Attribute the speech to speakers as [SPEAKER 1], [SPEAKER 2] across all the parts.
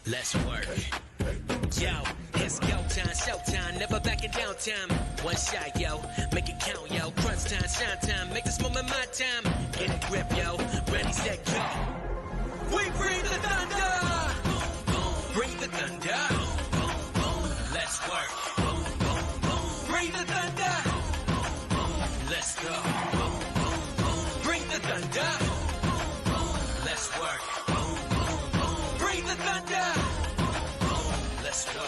[SPEAKER 1] Let's work. Yo, it's go time, showtime, never backing down time. One shot, yo, make it count, yo. Crunch time, shine time, make this moment my time. Get a grip, yo. Ready, set, go. We bring the thunder. Bring the thunder. Let's work. Bring the thunder. Let's go. Bring the thunder. Let's work. Bring the thunder. Let's go.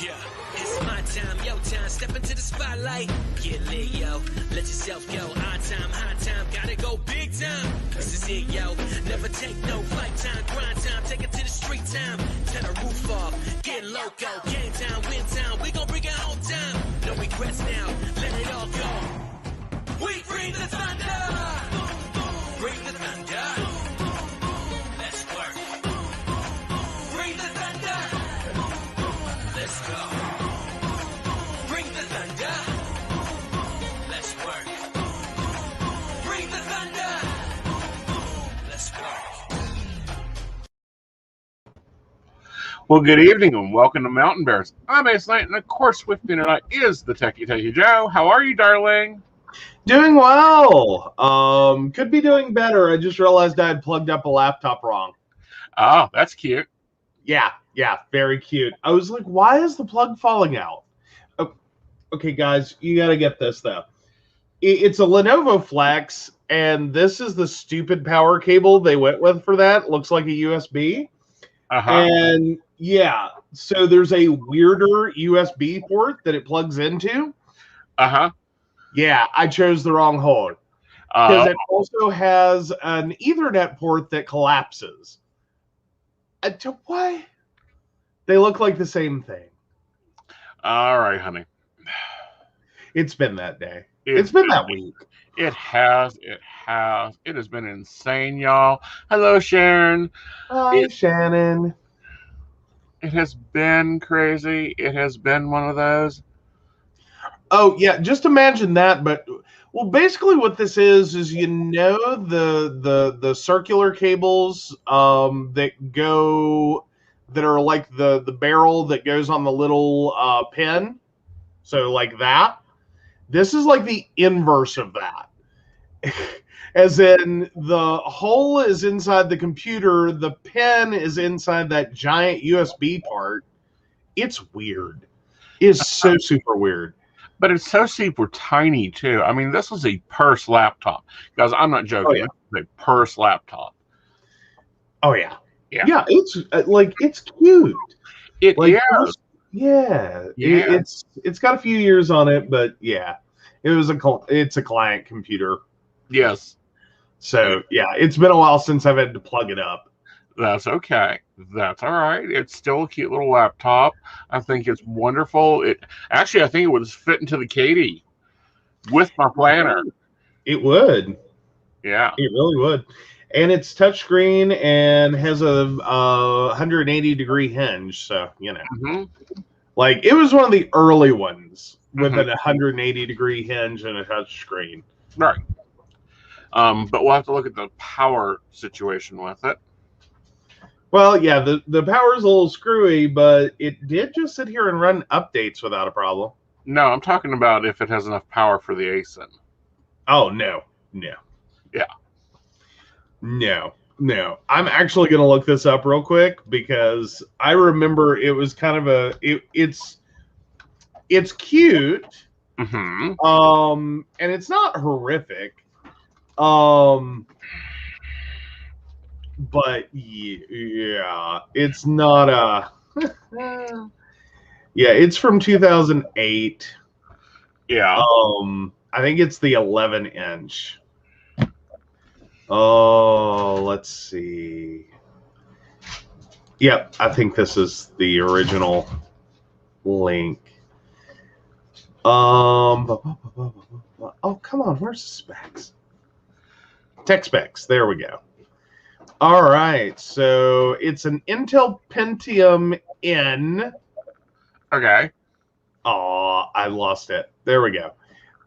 [SPEAKER 1] Yeah, it's my time, yo time. Step into the spotlight. Get lit, yo. Let yourself go. On time, high time. Gotta go big time. This is it, yo. Never take no flight time. Grind time. Take it to the street time. Turn the roof off. Get loco. Game time, win time. We gon' bring it home time. No regrets now. Let it all go. We bring the thunder. Bring the thunder. Let's work. Bring the thunder. Let's go. Bring the thunder. Let's work. Bring the thunder. Let's work.
[SPEAKER 2] Well, good evening and welcome to Mountain Bears. I'm Aeson, and of course with me tonight is the techy Joe. How are you, darling?
[SPEAKER 3] Doing well. Could be doing better. I just realized I had plugged up a laptop wrong.
[SPEAKER 2] Oh, that's cute.
[SPEAKER 3] Yeah, very cute. I was like, why is the plug falling out? Oh, okay, guys, you got to get this, though. It's a Lenovo Flex, and this is the stupid power cable they went with for that. It looks like a USB. And, yeah, so there's a weirder USB port that it plugs into. Yeah, I chose the wrong hole. Because it also has an Ethernet port that collapses. Why? They look like the same thing.
[SPEAKER 2] All right, honey.
[SPEAKER 3] It's been that day. It's been that week.
[SPEAKER 2] It has. It has been insane, y'all. Hello, Sharon.
[SPEAKER 3] Hi, Shannon.
[SPEAKER 2] It has been crazy. It has been one of those.
[SPEAKER 3] Oh, yeah, just imagine that. But, well, basically what this is the circular cables that are like the barrel that goes on the little pin. So like that. This is like the inverse of that. As in the hole is inside the computer, the pin is inside that giant USB part. It's weird. It's so super weird.
[SPEAKER 2] But it's so super tiny, too. I mean, this is a purse laptop. Guys, I'm not joking.
[SPEAKER 3] Oh, yeah.
[SPEAKER 2] It's a purse laptop.
[SPEAKER 3] Oh, yeah.
[SPEAKER 2] Yeah.
[SPEAKER 3] It's it's cute.
[SPEAKER 2] It is.
[SPEAKER 3] It's got a few years on it, but yeah. It's a client computer.
[SPEAKER 2] Yes.
[SPEAKER 3] So, yeah, it's been a while since I've had to plug it up.
[SPEAKER 2] That's okay. That's all right. It's still a cute little laptop. I think it's wonderful. I think it would fit into the Katie with my planner.
[SPEAKER 3] It would.
[SPEAKER 2] Yeah.
[SPEAKER 3] It really would. And it's touchscreen and has a 180-degree hinge. So, you know. Like, it was one of the early ones with a 180-degree hinge and a touchscreen.
[SPEAKER 2] Right. But we'll have to look at the power situation with it.
[SPEAKER 3] Well, yeah, the power's a little screwy, but it did just sit here and run updates without a problem.
[SPEAKER 2] No, I'm talking about if it has enough power for the Aeson.
[SPEAKER 3] Oh, no.
[SPEAKER 2] Yeah.
[SPEAKER 3] No. I'm actually going to look this up real quick because I remember it was kind of it's cute. And it's not horrific. But yeah, it's not a. Yeah, it's from 2008.
[SPEAKER 2] Yeah.
[SPEAKER 3] I think it's the 11-inch. Oh, let's see. Yep, I think this is the original link. Oh, come on, where's the specs? Tech specs. There we go. All right, so it's an Intel Pentium N.
[SPEAKER 2] Okay.
[SPEAKER 3] Oh, I lost it. There we go.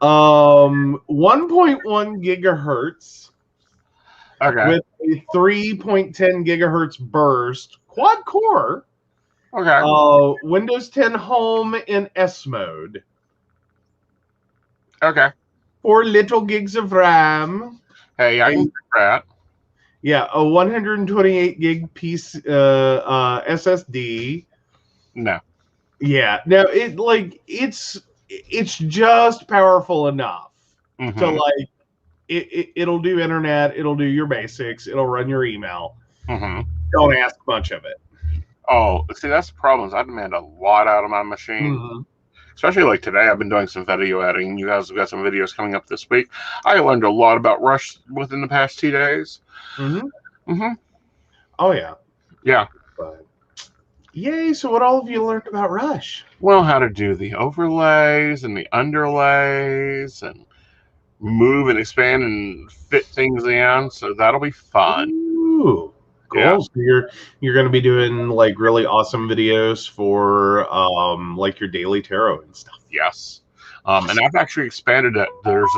[SPEAKER 3] 1.1 gigahertz.
[SPEAKER 2] Okay.
[SPEAKER 3] with a 3.10 gigahertz burst, quad core,
[SPEAKER 2] Okay.
[SPEAKER 3] Windows 10 Home in S mode,
[SPEAKER 2] Okay.
[SPEAKER 3] 4 little gigs of RAM.
[SPEAKER 2] Hey, I can do that.
[SPEAKER 3] Yeah, a 128 gig piece SSD.
[SPEAKER 2] No.
[SPEAKER 3] Yeah, now it's just powerful enough to
[SPEAKER 2] Mm-hmm.
[SPEAKER 3] like it'll do internet, it'll do your basics, it'll run your email.
[SPEAKER 2] Mm-hmm.
[SPEAKER 3] Don't ask much of it.
[SPEAKER 2] Oh, see, that's the problem. Is I demand a lot out of my machine.
[SPEAKER 3] Mm-hmm.
[SPEAKER 2] Especially like today, I've been doing some video editing. You guys have got some videos coming up this week. I learned a lot about Rush within the past 2 days.
[SPEAKER 3] Mm-hmm.
[SPEAKER 2] Mm-hmm.
[SPEAKER 3] Oh yeah.
[SPEAKER 2] Yeah.
[SPEAKER 3] But, yay! So what all have you learned about Rush?
[SPEAKER 2] Well, how to do the overlays and the underlays and move and expand and fit things in. So that'll be fun.
[SPEAKER 3] Ooh, cool.
[SPEAKER 2] Yeah.
[SPEAKER 3] So you're going to be doing like really awesome videos for like your daily tarot and stuff.
[SPEAKER 2] Yes. And I've actually expanded it. There's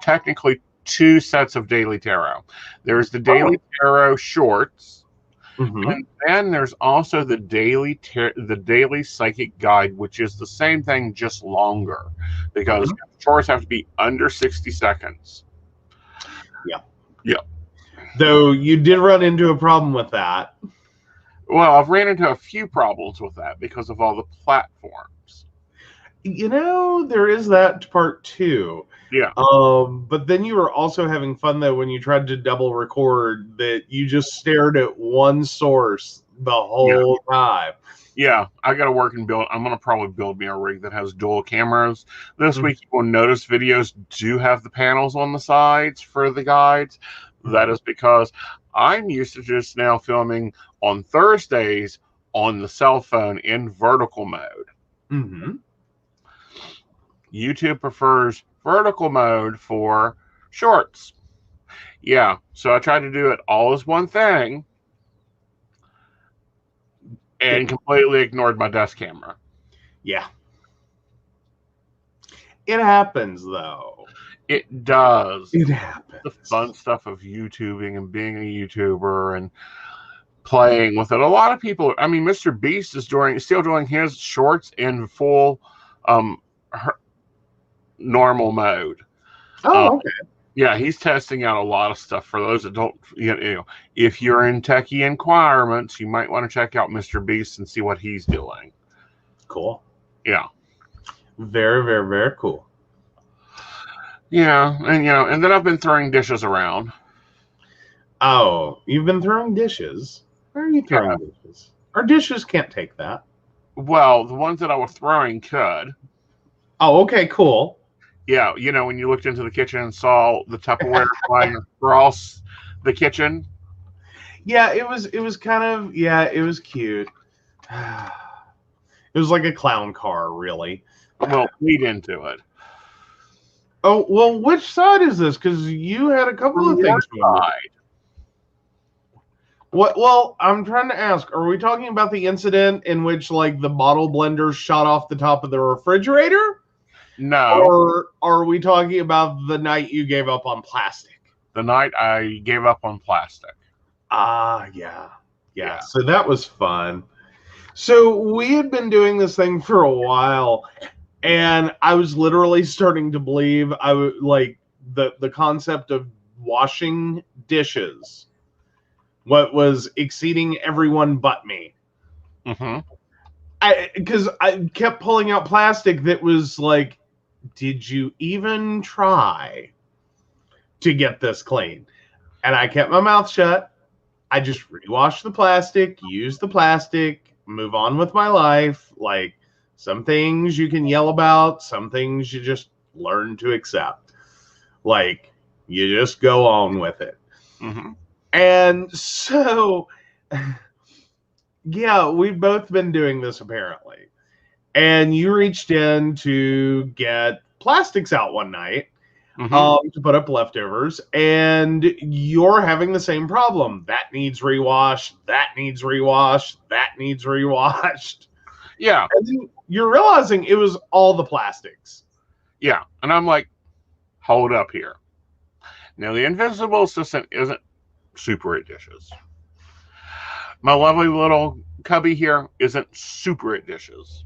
[SPEAKER 2] technically 2 sets of daily tarot. There's the daily tarot shorts.
[SPEAKER 3] Mm-hmm.
[SPEAKER 2] And then there's also the daily psychic guide, which is the same thing, just longer, because shorts have to be under 60 seconds.
[SPEAKER 3] Yeah.
[SPEAKER 2] Yeah.
[SPEAKER 3] Though you did run into a problem with that.
[SPEAKER 2] Well, I've ran into a few problems with that because of all the platforms.
[SPEAKER 3] You know, there is that part too.
[SPEAKER 2] Yeah.
[SPEAKER 3] But then you were also having fun though when you tried to double record that you just stared at one source the whole time.
[SPEAKER 2] Yeah, I got to work and build. I'm going to probably build me a rig that has dual cameras. This week, you will notice videos do have the panels on the sides for the guides. That is because I'm used to just now filming on Thursdays on the cell phone in vertical mode.
[SPEAKER 3] Mm-hmm.
[SPEAKER 2] YouTube prefers vertical mode for shorts. Yeah, so I tried to do it all as one thing and completely ignored my desk camera.
[SPEAKER 3] Yeah. It happens, though.
[SPEAKER 2] It does.
[SPEAKER 3] It happens.
[SPEAKER 2] The fun stuff of YouTubing and being a YouTuber and playing with it. A lot of people, I mean, Mr. Beast is still doing his shorts in full normal mode.
[SPEAKER 3] Oh, okay.
[SPEAKER 2] Yeah, he's testing out a lot of stuff. For those that don't, if you're in techie environments, you might want to check out Mr. Beast and see what he's doing.
[SPEAKER 3] Cool.
[SPEAKER 2] Yeah.
[SPEAKER 3] Very, very, very cool.
[SPEAKER 2] Yeah, and then I've been throwing dishes around.
[SPEAKER 3] Oh, you've been throwing dishes? Where are you throwing dishes? Our dishes can't take that.
[SPEAKER 2] Well, the ones that I was throwing could.
[SPEAKER 3] Oh, okay, cool.
[SPEAKER 2] Yeah, when you looked into the kitchen and saw the Tupperware flying across the kitchen.
[SPEAKER 3] Yeah, it was kind of, it was cute. It was like a clown car, really.
[SPEAKER 2] Well, lead into it.
[SPEAKER 3] Oh, well, which side is this? Because you had a couple of things. What? Well, I'm trying to ask, are we talking about the incident in which, like, the bottle blender shot off the top of the refrigerator?
[SPEAKER 2] No.
[SPEAKER 3] Or are we talking about the night you gave up on plastic?
[SPEAKER 2] The night I gave up on plastic.
[SPEAKER 3] Yeah. So that was fun. So we had been doing this thing for a while, and I was literally starting to believe I would like the concept of washing dishes. What was exceeding everyone but me.
[SPEAKER 2] Mm-hmm.
[SPEAKER 3] Because I kept pulling out plastic that was like, did you even try to get this clean? And I kept my mouth shut. I just rewashed the plastic, used the plastic, move on with my life. Like, some things you can yell about, some things you just learn to accept. Like, you just go on with it.
[SPEAKER 2] Mm-hmm.
[SPEAKER 3] And so, yeah, we've both been doing this apparently. And you reached in to get plastics out one night to put up leftovers, and you're having the same problem. That needs rewashed, that needs rewashed, that needs rewashed.
[SPEAKER 2] Yeah.
[SPEAKER 3] And then you're realizing it was all the plastics.
[SPEAKER 2] Yeah. And I'm like, hold up here. Now, the invisible assistant isn't super at dishes. My lovely little cubby here isn't super at dishes.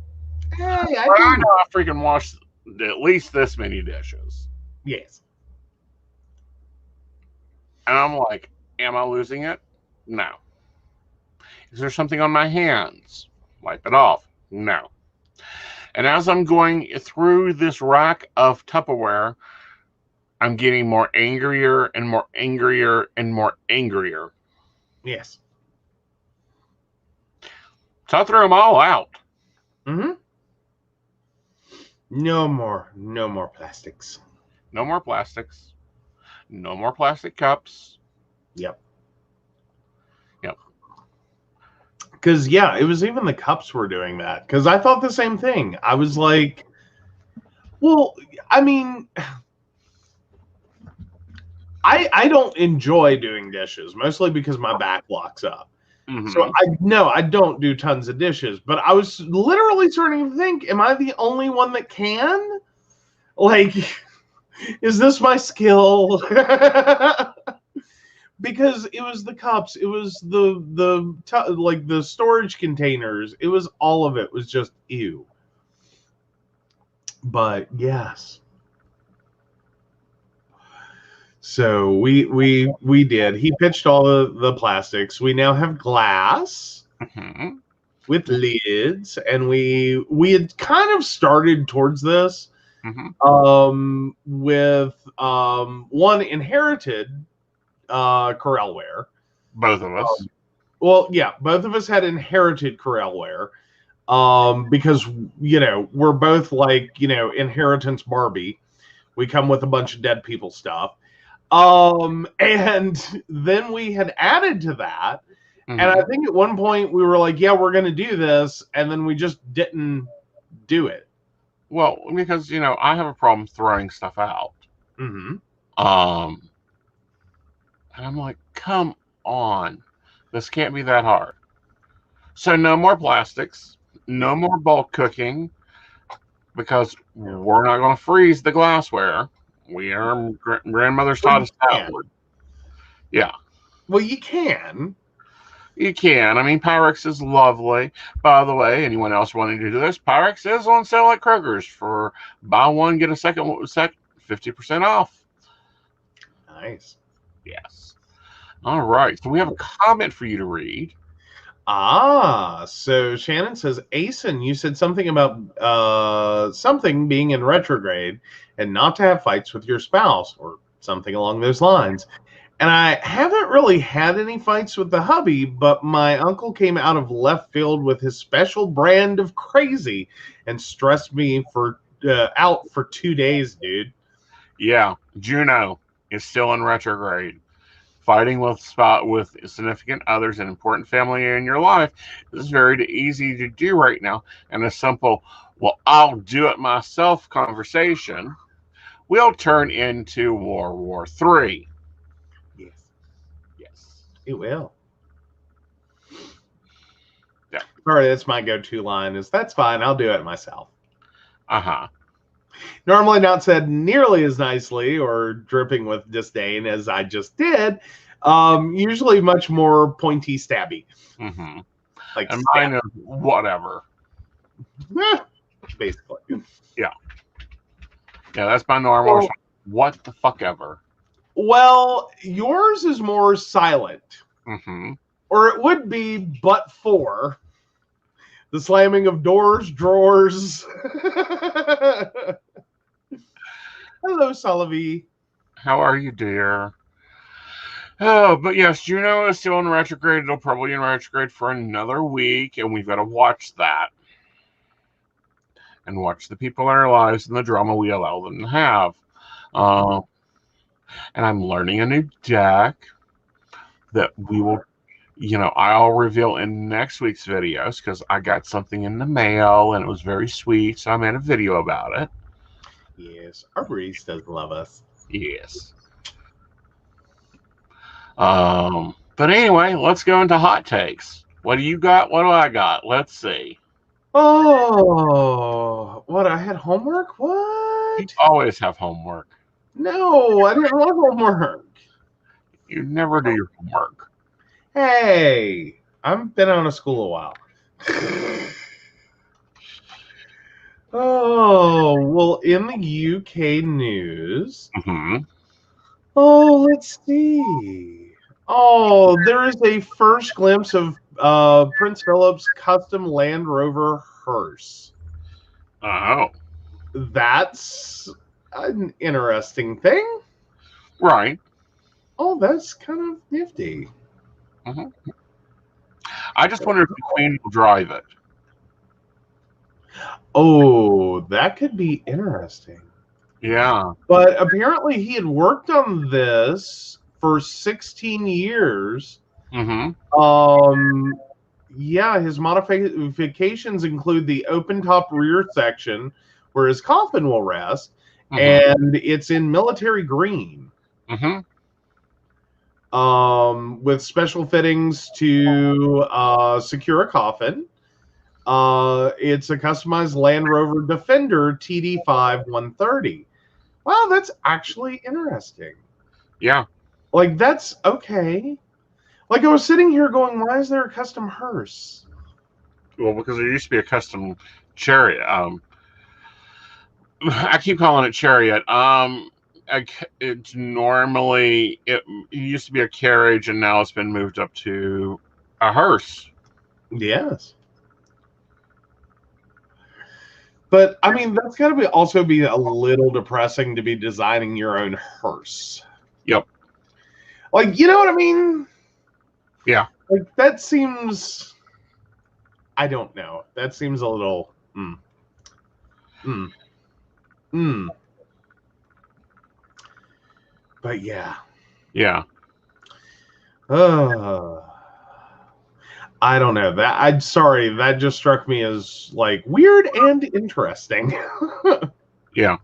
[SPEAKER 3] Hey,
[SPEAKER 2] But I know I freaking wash at least this many dishes.
[SPEAKER 3] Yes.
[SPEAKER 2] And I'm like, am I losing it? No. Is there something on my hands? Wipe it off. No. And as I'm going through this rack of Tupperware, I'm getting more angrier and more angrier and more angrier.
[SPEAKER 3] Yes.
[SPEAKER 2] So I threw them all out.
[SPEAKER 3] Mm-hmm. No more plastics.
[SPEAKER 2] No more plastics. No more plastic cups.
[SPEAKER 3] Yep.
[SPEAKER 2] Yep.
[SPEAKER 3] Because, yeah, it was even the cups were doing that. Because I thought the same thing. I was like, well, I mean, I don't enjoy doing dishes, mostly because my back locks up.
[SPEAKER 2] Mm-hmm.
[SPEAKER 3] So I don't do tons of dishes. But I was literally starting to think, am I the only one that can? Like, is this my skill? Because it was the cups, it was the storage containers, it was all of it was just ew. But yes, so we did. He pitched all the plastics. We now have glass
[SPEAKER 2] Mm-hmm.
[SPEAKER 3] with lids, and we had kind of started towards this with one inherited Corelware.
[SPEAKER 2] Both of us.
[SPEAKER 3] Well, yeah, both of us had inherited Corelware because, we're both like, inheritance Barbie. We come with a bunch of dead people stuff. And then we had added to that.
[SPEAKER 2] Mm-hmm.
[SPEAKER 3] And I think at one point we were like, yeah, we're going to do this. And then we just didn't do it.
[SPEAKER 2] Well, because, I have a problem throwing stuff out.
[SPEAKER 3] Mm-hmm.
[SPEAKER 2] And I'm like, come on. This can't be that hard. So no more plastics. No more bulk cooking. Because we're not going to freeze the glassware. Our grandmother's taught us that. Yeah.
[SPEAKER 3] Well, you can.
[SPEAKER 2] You can. I mean, Pyrex is lovely. By the way, anyone else wanting to do this, Pyrex is on sale at Kroger's for buy one, get a second 50% off.
[SPEAKER 3] Nice.
[SPEAKER 2] Yes. All right. So we have a comment for you to read.
[SPEAKER 3] So Shannon says, Aeson, you said something about something being in retrograde and not to have fights with your spouse or something along those lines. And I haven't really had any fights with the hubby, but my uncle came out of left field with his special brand of crazy and stressed me out for 2 days, dude.
[SPEAKER 2] Yeah, Juno is still in retrograde. Fighting with significant others and important family in your life is very easy to do right now. And a simple, well, I'll do it myself conversation will turn into World War III. Yes.
[SPEAKER 3] It will.
[SPEAKER 2] Yeah.
[SPEAKER 3] All right, that's my go-to line is, that's fine, I'll do it myself.
[SPEAKER 2] Uh-huh.
[SPEAKER 3] Normally not said nearly as nicely or dripping with disdain as I just did. Usually much more pointy, stabby.
[SPEAKER 2] Mm-hmm.
[SPEAKER 3] Like,
[SPEAKER 2] and mine is whatever.
[SPEAKER 3] Basically.
[SPEAKER 2] Yeah. Yeah, that's my normal.
[SPEAKER 3] Well,
[SPEAKER 2] what the fuck ever.
[SPEAKER 3] Well, yours is more silent.
[SPEAKER 2] Mm-hmm.
[SPEAKER 3] Or it would be, but for the slamming of doors, drawers. Hello, Sullivan.
[SPEAKER 2] How are you, dear? Oh, but yes, Juno is still in retrograde. It'll probably be in retrograde for another week, and we've got to watch that. And watch the people in our lives and the drama we allow them to have. And I'm learning a new deck that we will, I'll reveal in next week's videos because I got something in the mail and it was very sweet. So I made a video about it.
[SPEAKER 3] Yes, our Breeze does love us.
[SPEAKER 2] Yes. But anyway, let's go into hot takes. What do you got? What do I got? Let's see.
[SPEAKER 3] Oh, what? I had homework? What?
[SPEAKER 2] You always have homework.
[SPEAKER 3] No, I didn't want homework.
[SPEAKER 2] You never do your homework.
[SPEAKER 3] Hey, I've been out of school a while. Oh, well, in the UK news,
[SPEAKER 2] Mm-hmm.
[SPEAKER 3] oh, let's see. Oh, there is a first glimpse of Prince Philip's custom Land Rover hearse.
[SPEAKER 2] Oh,
[SPEAKER 3] That's an interesting thing.
[SPEAKER 2] right.
[SPEAKER 3] Oh, that's kind of nifty.
[SPEAKER 2] Mm-hmm. I just wonder if the Queen will drive it.
[SPEAKER 3] Oh, that could be interesting.
[SPEAKER 2] Yeah.
[SPEAKER 3] But apparently he had worked on this for 16 years.
[SPEAKER 2] Mm-hmm.
[SPEAKER 3] Yeah, his modifications include the open top rear section where his coffin will rest,
[SPEAKER 2] Mm-hmm.
[SPEAKER 3] and it's in military green.
[SPEAKER 2] Mm-hmm.
[SPEAKER 3] With special fittings to secure a coffin. It's a customized Land Rover Defender TD5 130. Wow, that's actually interesting.
[SPEAKER 2] Yeah.
[SPEAKER 3] Like, that's okay. Like, I was sitting here going, why is there a custom hearse?
[SPEAKER 2] Well, because there used to be a custom chariot. I keep calling it chariot. It's normally it used to be a carriage, and now it's been moved up to a hearse.
[SPEAKER 3] Yes. But, I mean, that's got to also be a little depressing to be designing your own hearse.
[SPEAKER 2] Yep.
[SPEAKER 3] Like, you know what I mean?
[SPEAKER 2] Yeah.
[SPEAKER 3] Like, that seems... I don't know. That seems a little... But, yeah.
[SPEAKER 2] Yeah.
[SPEAKER 3] I don't know. I'm sorry. That just struck me as, like, weird and interesting.
[SPEAKER 2] Yeah.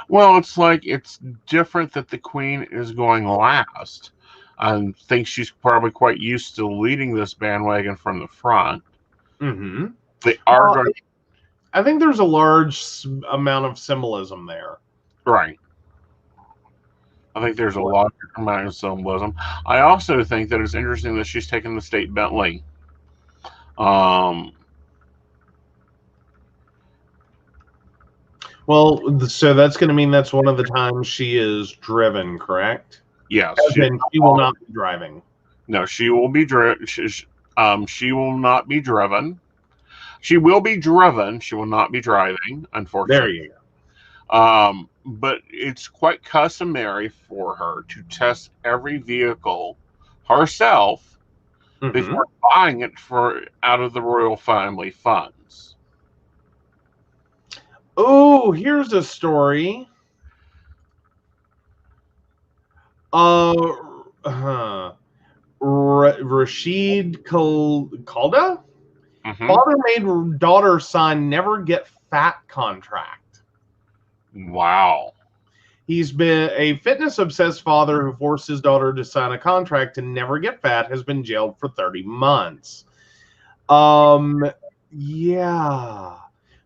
[SPEAKER 2] Well, it's like it's different that the Queen is going last. I think she's probably quite used to leading this bandwagon from the front.
[SPEAKER 3] Mm-hmm.
[SPEAKER 2] They are going
[SPEAKER 3] I think there's a large amount of symbolism there.
[SPEAKER 2] right. I think there's a lot of amount of symbolism. I also think that it's interesting that she's taken the state Bentley.
[SPEAKER 3] Well, so that's going to mean that's one of the times she is driven, correct?
[SPEAKER 2] Yes,
[SPEAKER 3] Then she will not be driving.
[SPEAKER 2] No, she will be driven. She will not be driven. She will be driven. She will not be driving, unfortunately.
[SPEAKER 3] There you go.
[SPEAKER 2] But it's quite customary for her to test every vehicle herself before buying it out of the royal family funds.
[SPEAKER 3] Oh, here's a story. Rashid Kalda?
[SPEAKER 2] Mm-hmm.
[SPEAKER 3] Father made daughter sign never get fat contract.
[SPEAKER 2] Wow.
[SPEAKER 3] He's been a fitness obsessed father who forced his daughter to sign a contract to never get fat, has been jailed for 30 months. Yeah.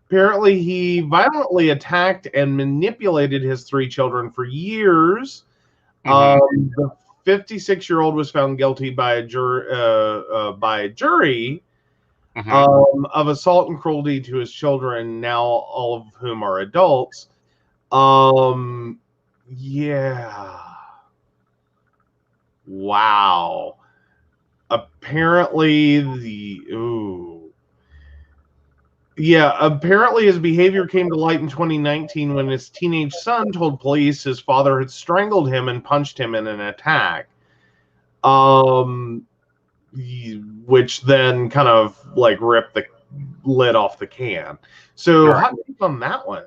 [SPEAKER 3] Apparently he violently attacked and manipulated his 3 children for years.
[SPEAKER 2] Mm-hmm.
[SPEAKER 3] The 56-year-old was found guilty by a jury
[SPEAKER 2] Mm-hmm.
[SPEAKER 3] of assault and cruelty to his children, now all of whom are adults. Yeah. Wow. Apparently apparently his behavior came to light in 2019 when his teenage son told police his father had strangled him and punched him in an attack. Which then kind of like ripped the lid off the can. So
[SPEAKER 2] Right.
[SPEAKER 3] hot take on that one.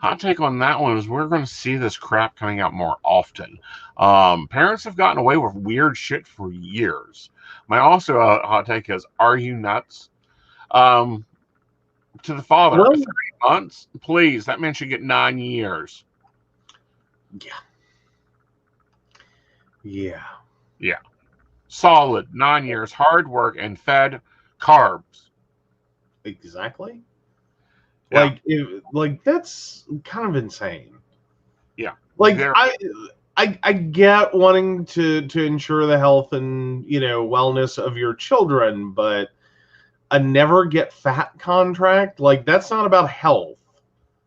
[SPEAKER 2] Hot take on that one is we're going to see this crap coming out more often. Parents have gotten away with weird shit for years. My also hot take is, are you nuts? To the father,
[SPEAKER 3] Well,
[SPEAKER 2] 30 months? Please, that man should get 9 years. Yeah. Solid 9 years, hard work, and fed carbs.
[SPEAKER 3] Exactly.
[SPEAKER 2] Yeah.
[SPEAKER 3] Like that's kind of insane.
[SPEAKER 2] Yeah.
[SPEAKER 3] Like
[SPEAKER 2] Very.
[SPEAKER 3] I get wanting to ensure the health and wellness of your children, but a never get fat contract, like, that's not about health.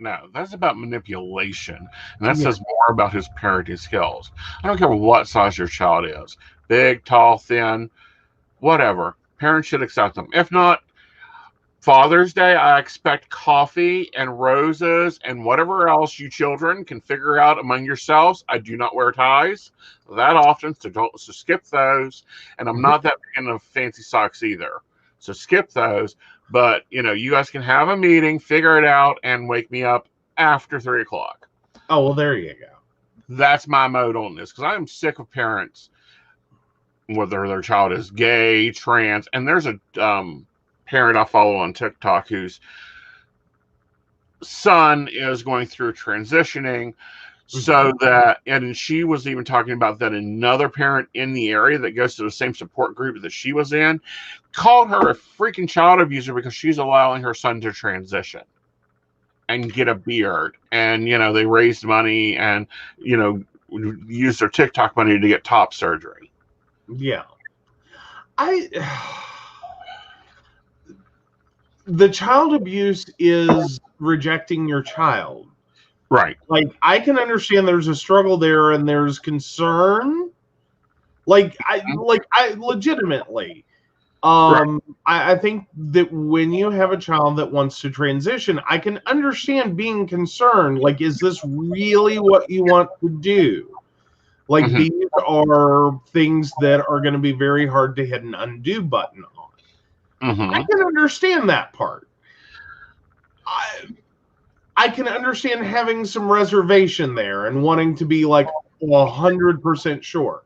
[SPEAKER 2] No, that's about manipulation. And that
[SPEAKER 3] Yeah.
[SPEAKER 2] says more about his parenting skills. I don't care what size your child is. Big, tall, thin, whatever. Parents should accept them. If not, Father's Day, I expect coffee and roses and whatever else you children can figure out among yourselves. I do not wear ties that often, so skip those. And I'm not that big into fancy socks either, so skip those. But you guys can have a meeting, figure it out, and wake me up after 3 o'clock.
[SPEAKER 3] Oh, well, there you go.
[SPEAKER 2] That's my mode on this, because I'm sick of parents, whether their child is gay, trans, and there's a parent I follow on TikTok whose son is going through transitioning, so that, and she was even talking about that another parent in the area that goes to the same support group that she was in called her a freaking child abuser because she's allowing her son to transition and get a beard, and they raised money and use their TikTok money to get top surgery.
[SPEAKER 3] Yeah. The child abuse is rejecting your child.
[SPEAKER 2] Right.
[SPEAKER 3] Like, I can understand there's a struggle there and there's concern. Like, I legitimately, I think that when you have a child that wants to transition, I can understand being concerned. Like, is this really what you want to do? Like, these are things that are going to be very hard to hit an undo button on. I can understand that part. I can understand having some reservation there and wanting to be like 100% sure.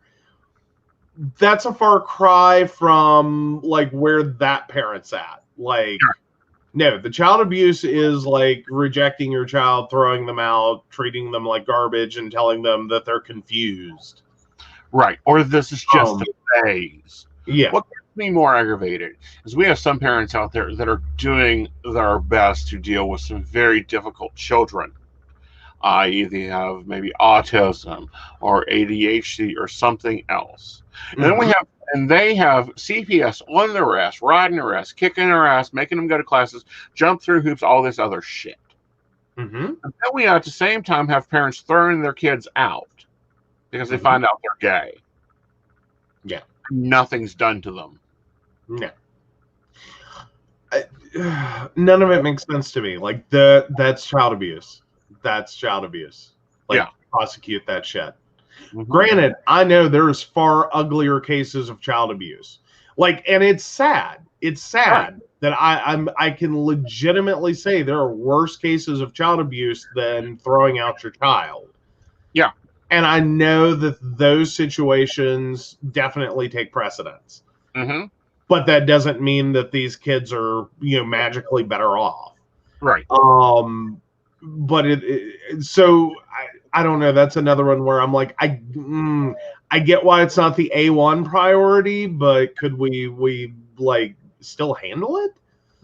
[SPEAKER 3] That's a far cry from like where that parent's at. Like, no, the child abuse is like rejecting your child, throwing them out, treating them like garbage, and telling them that they're confused.
[SPEAKER 2] Right. Or this is just a phase.
[SPEAKER 3] Yeah.
[SPEAKER 2] What gets me more aggravated is we have some parents out there that are doing their best to deal with some very difficult children. I.e., they have maybe autism or ADHD or something else. And then they have CPS on their ass, riding their ass, kicking their ass, making them go to classes, jump through hoops, all this other shit. And then we at the same time have parents throwing their kids out because they find out they're gay.
[SPEAKER 3] Yeah.
[SPEAKER 2] Nothing's done to them.
[SPEAKER 3] No. None of it makes sense to me. Like, that's child abuse. That's child abuse. Like, prosecute that shit. Granted, I know there's far uglier cases of child abuse. Like, and it's sad. It's sad that I can legitimately say there are worse cases of child abuse than throwing out your child.
[SPEAKER 2] Yeah.
[SPEAKER 3] And I know that those situations definitely take precedence. But that doesn't mean that these kids are, magically better off.
[SPEAKER 2] Right.
[SPEAKER 3] But so I don't know. That's another one where I'm like, I get why it's not the A1 priority, but could we like still handle it?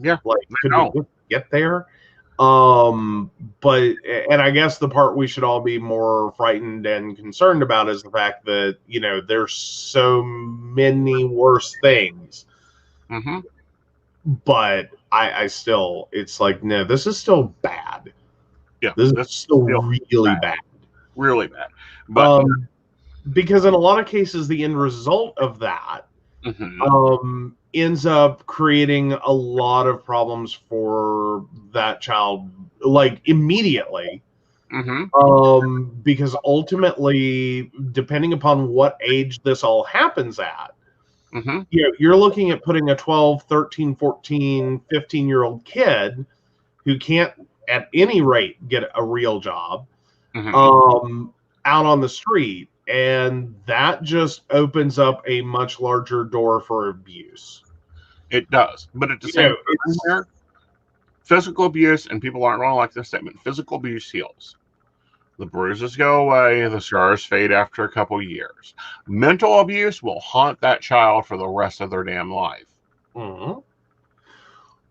[SPEAKER 2] Yeah.
[SPEAKER 3] Like, could we get there? But, and I guess the part we should all be more frightened and concerned about is the fact that, there's so many worse things. But I still, it's like, no, this is still bad.
[SPEAKER 2] Yeah.
[SPEAKER 3] This is still really bad.
[SPEAKER 2] Really bad. But
[SPEAKER 3] because in a lot of cases, the end result of that ends up creating a lot of problems for that child, like, immediately. Because ultimately, depending upon what age this all happens at, you're looking at putting a 12, 13, 14, 15-year-old kid who can't at any rate get a real job out on the street. And that just opens up a much larger door for abuse.
[SPEAKER 2] It does. But at the same time, physical abuse, and people aren't going to like this statement, physical abuse heals. The bruises go away, the scars fade after a couple years. Mental abuse will haunt that child for the rest of their damn life.
[SPEAKER 3] Well,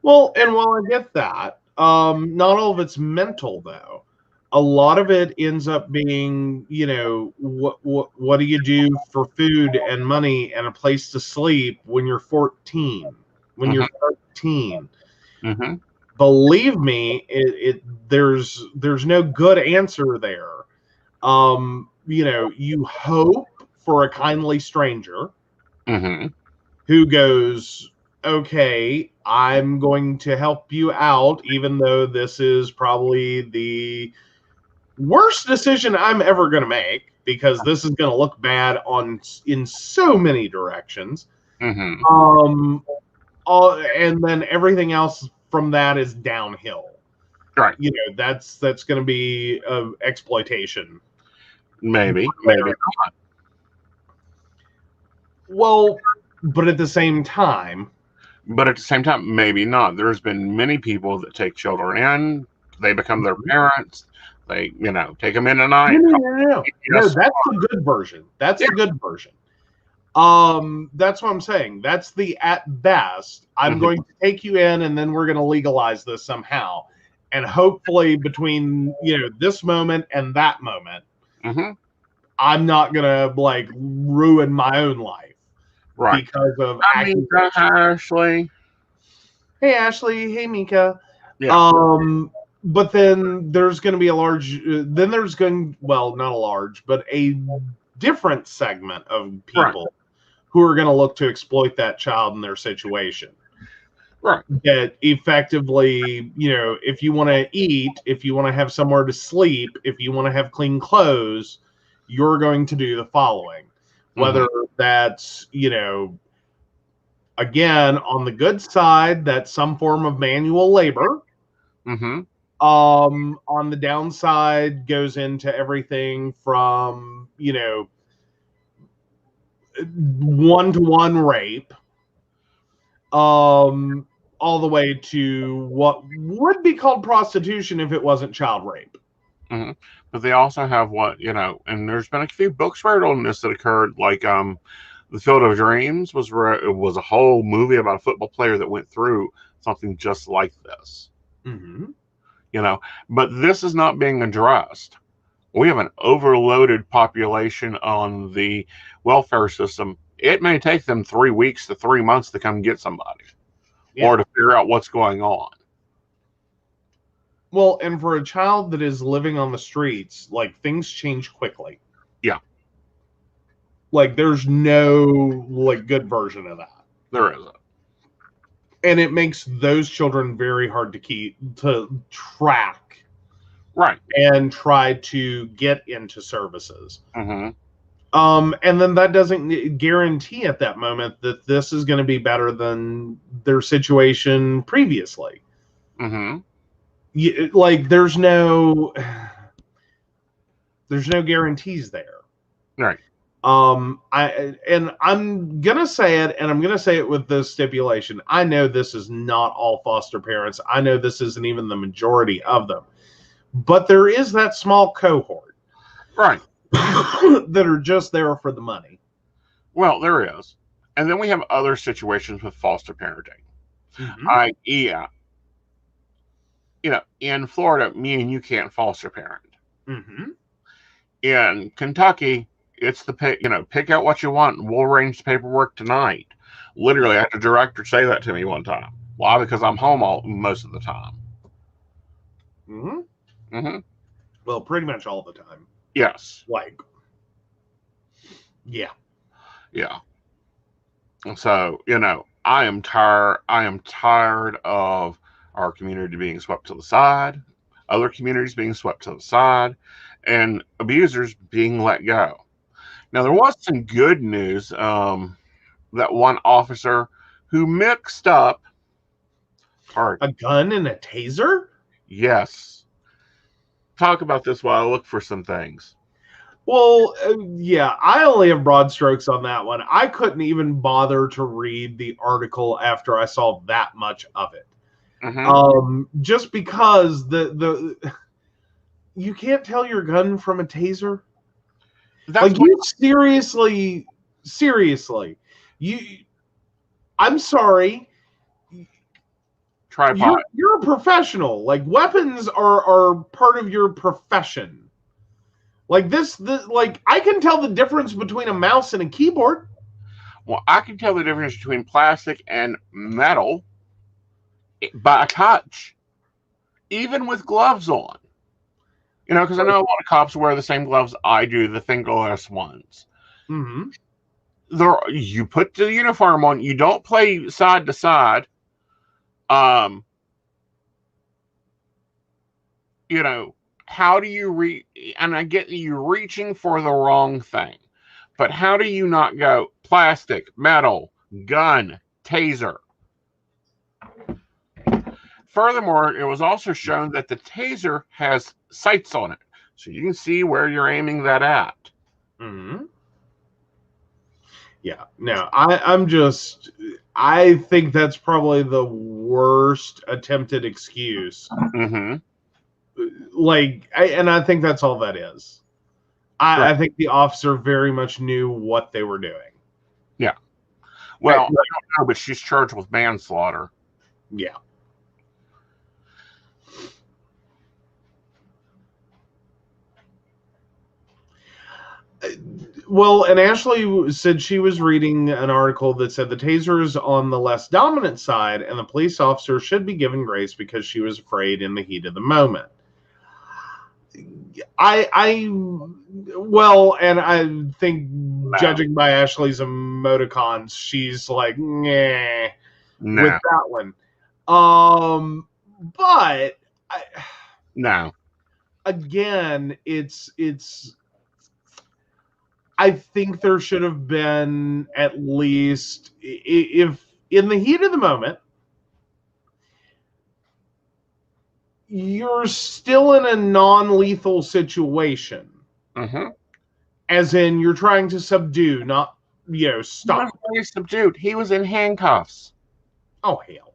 [SPEAKER 3] and while I get that, not all of it's mental, though. a lot of it ends up being, what do you do for food and money and a place to sleep when you're 14, when you're 13?
[SPEAKER 2] Mm-hmm.
[SPEAKER 3] Believe me, there's no good answer there. You hope for a kindly stranger
[SPEAKER 2] Mm-hmm.
[SPEAKER 3] who goes, okay, I'm going to help you out, even though this is probably the worst decision I'm ever going to make, because this is going to look bad in so many directions.
[SPEAKER 2] Mm-hmm.
[SPEAKER 3] And then everything else from that is downhill.
[SPEAKER 2] Right.
[SPEAKER 3] That's going to be exploitation.
[SPEAKER 2] Maybe not.
[SPEAKER 3] Well, but at the same time,
[SPEAKER 2] maybe not. There's been many people that take children in, they become their parents, they, take them in at night.
[SPEAKER 3] no,
[SPEAKER 2] Yes.
[SPEAKER 3] that's the good version. That's the good version. That's what I'm saying. That's the at best. I'm going to take you in, and then we're going to legalize this somehow. And hopefully between, this moment and that moment, I'm not going to ruin my own life.
[SPEAKER 2] Right.
[SPEAKER 3] Because of
[SPEAKER 2] Ashley.
[SPEAKER 3] Hey, Ashley. Hey, Mika.
[SPEAKER 2] Yeah.
[SPEAKER 3] But then there's going to be not a large, but a different segment of people who are going to look to exploit that child in their situation.
[SPEAKER 2] Right.
[SPEAKER 3] That effectively, if you want to eat, if you want to have somewhere to sleep, if you want to have clean clothes, you're going to do the following. Whether that's, again, on the good side, that's some form of manual labor. On the downside goes into everything from, one-to-one rape, all the way to what would be called prostitution if it wasn't child rape.
[SPEAKER 2] But they also have and there's been a few books written on this that occurred, like The Field of Dreams was a whole movie about a football player that went through something just like this. But this is not being addressed. We have an overloaded population on the welfare system. It may take them 3 weeks to 3 months to come get somebody or to figure out what's going on.
[SPEAKER 3] Well, and for a child that is living on the streets, things change quickly.
[SPEAKER 2] Yeah.
[SPEAKER 3] There's no good version of that.
[SPEAKER 2] There isn't.
[SPEAKER 3] And it makes those children very hard to track.
[SPEAKER 2] Right.
[SPEAKER 3] And try to get into services.
[SPEAKER 2] And
[SPEAKER 3] then that doesn't guarantee at that moment that this is going to be better than their situation previously. There's no guarantees there.
[SPEAKER 2] Right.
[SPEAKER 3] I'm gonna say it, and I'm gonna say it with this stipulation. I know this is not all foster parents. I know this isn't even the majority of them. But there is that small cohort.
[SPEAKER 2] Right.
[SPEAKER 3] That are just there for the money.
[SPEAKER 2] Well, there is. And then we have other situations with foster parenting. In Florida, me and you can't foster parent. In Kentucky, it's pick out what you want and we'll arrange the paperwork tonight. Literally, I had a director say that to me one time. Why? Because I'm home most of the time.
[SPEAKER 3] Well, pretty much all the time.
[SPEAKER 2] Yes.
[SPEAKER 3] Yeah.
[SPEAKER 2] And so, I am tired of our community being swept to the side, other communities being swept to the side, and abusers being let go. Now, there was some good news. That one officer who mixed up
[SPEAKER 3] a gun and a taser?
[SPEAKER 2] Yes. Talk about this while I look for some things.
[SPEAKER 3] Well, yeah, I only have broad strokes on that one. I couldn't even bother to read the article after I saw that much of it. Just because the you can't tell your gun from a taser. You seriously, I'm sorry.
[SPEAKER 2] tripod.
[SPEAKER 3] You're a professional. Like, weapons are part of your profession. Like this, like, I can tell the difference between a mouse and a keyboard.
[SPEAKER 2] Well, I can tell the difference between plastic and metal by touch, even with gloves on. You know, because I know a lot of cops wear the same gloves I do, the fingerless ones.
[SPEAKER 3] Mm-hmm.
[SPEAKER 2] You put the uniform on, you don't play side to side. You know, how do you and I get you reaching for the wrong thing, but how do you not go plastic, metal, gun, taser? Furthermore, it was also shown that the taser has sights on it, so you can see where you're aiming that at.
[SPEAKER 3] Mm-hmm. Yeah. No, I think that's probably the worst attempted excuse.
[SPEAKER 2] Mm-hmm.
[SPEAKER 3] Like, I think that's all that is.
[SPEAKER 2] Right.
[SPEAKER 3] I think the officer very much knew what they were doing.
[SPEAKER 2] Yeah. Well, I don't know, but she's charged with manslaughter.
[SPEAKER 3] Yeah. Well, and Ashley said she was reading an article that said the taser is on the less dominant side and the police officer should be given grace because she was afraid in the heat of the moment. Well, and I think judging by Ashley's emoticons, she's like, nah, with that one. But
[SPEAKER 2] no.
[SPEAKER 3] Again, it's I think there should have been at least, if in the heat of the moment, you're still in a non-lethal situation.
[SPEAKER 2] Mm-hmm.
[SPEAKER 3] As in, you're trying to subdue, not, stop.
[SPEAKER 2] He was subdued. He was in handcuffs.
[SPEAKER 3] Oh, hell.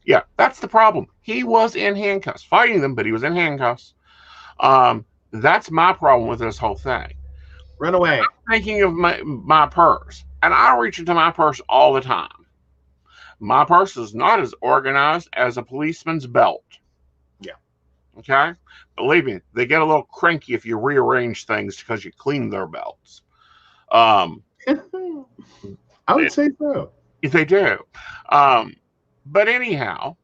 [SPEAKER 2] Yeah, that's the problem. He was in handcuffs, fighting them, but he was in handcuffs. That's my problem with this whole thing.
[SPEAKER 3] Run away.
[SPEAKER 2] I'm thinking of my purse, and I reach into my purse all the time. My purse is not as organized as a policeman's belt.
[SPEAKER 3] Yeah.
[SPEAKER 2] Okay? Believe me, they get a little cranky if you rearrange things because you clean their belts.
[SPEAKER 3] I would say so.
[SPEAKER 2] If they do. But anyhow,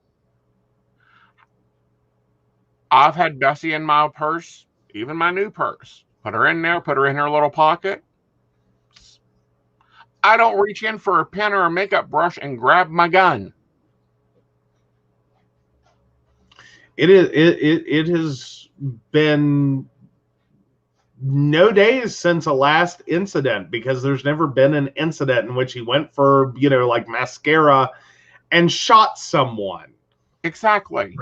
[SPEAKER 2] I've had Bessie in my purse, even my new purse. Put her in there, put her in her little pocket. I don't reach in for a pen or a makeup brush and grab my gun.
[SPEAKER 3] It has been no days since a last incident, because there's never been an incident in which he went for, like mascara and shot someone.
[SPEAKER 2] Exactly.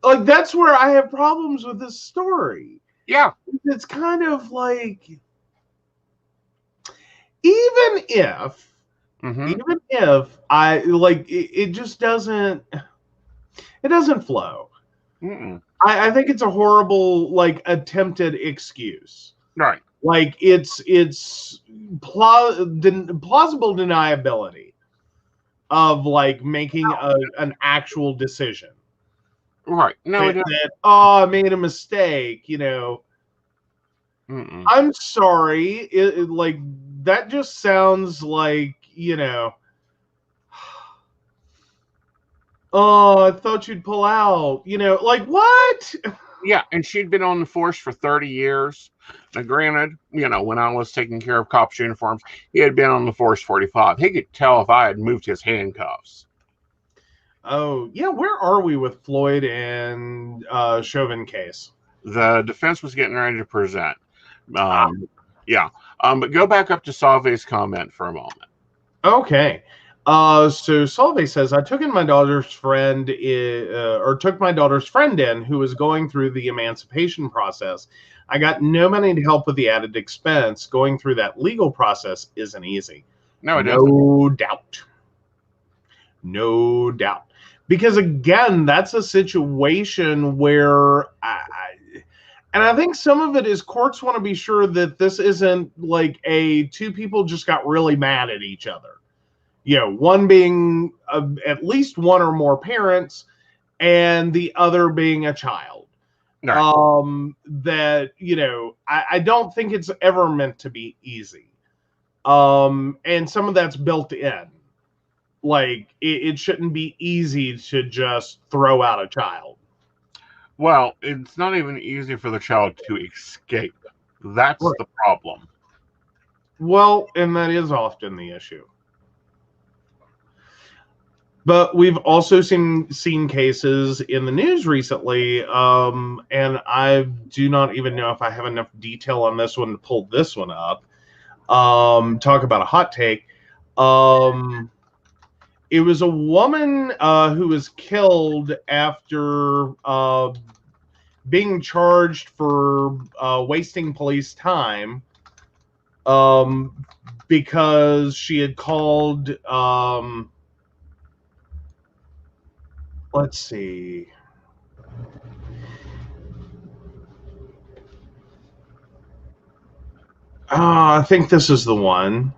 [SPEAKER 3] Like, that's where I have problems with this story.
[SPEAKER 2] Yeah.
[SPEAKER 3] It's kind of like, even if I like it just doesn't flow. I think it's a horrible, like, attempted excuse.
[SPEAKER 2] Right.
[SPEAKER 3] Like, it's plausible deniability of, like, making an actual decision.
[SPEAKER 2] Right. No,
[SPEAKER 3] I made a mistake, I'm sorry. Like, that just sounds like, oh, I thought you'd pull out, like, what?
[SPEAKER 2] Yeah, and she'd been on the force for 30 years. Now, granted, when I was taking care of cops' uniforms, he had been on the force 45. He could tell if I had moved his handcuffs.
[SPEAKER 3] Oh, yeah, where are we with Floyd and Chauvin case?
[SPEAKER 2] The defense was getting ready to present. Yeah. But go back up to Salve's comment for a moment.
[SPEAKER 3] Okay. So Salve says, I took my daughter's friend in who was going through the emancipation process. I got no money to help with the added expense. Going through that legal process isn't easy.
[SPEAKER 2] No, it
[SPEAKER 3] isn't. No doubt. Because, again, that's a situation where and I think some of it is courts want to be sure that this isn't like two people just got really mad at each other. one being at least one or more parents, and the other being a child.
[SPEAKER 2] Right.
[SPEAKER 3] That I don't think it's ever meant to be easy. And some of that's built in. Like it shouldn't be easy to just throw out a child.
[SPEAKER 2] Well, it's not even easy for the child to escape. That's
[SPEAKER 3] Right.
[SPEAKER 2] the problem.
[SPEAKER 3] Well, and that is often the issue. But we've also seen cases in the news recently, and I do not even know if I have enough detail on this one to pull this one up. Talk about a hot take. It was a woman who was killed after being charged for wasting police time because she had called, let's see. I think this is the one.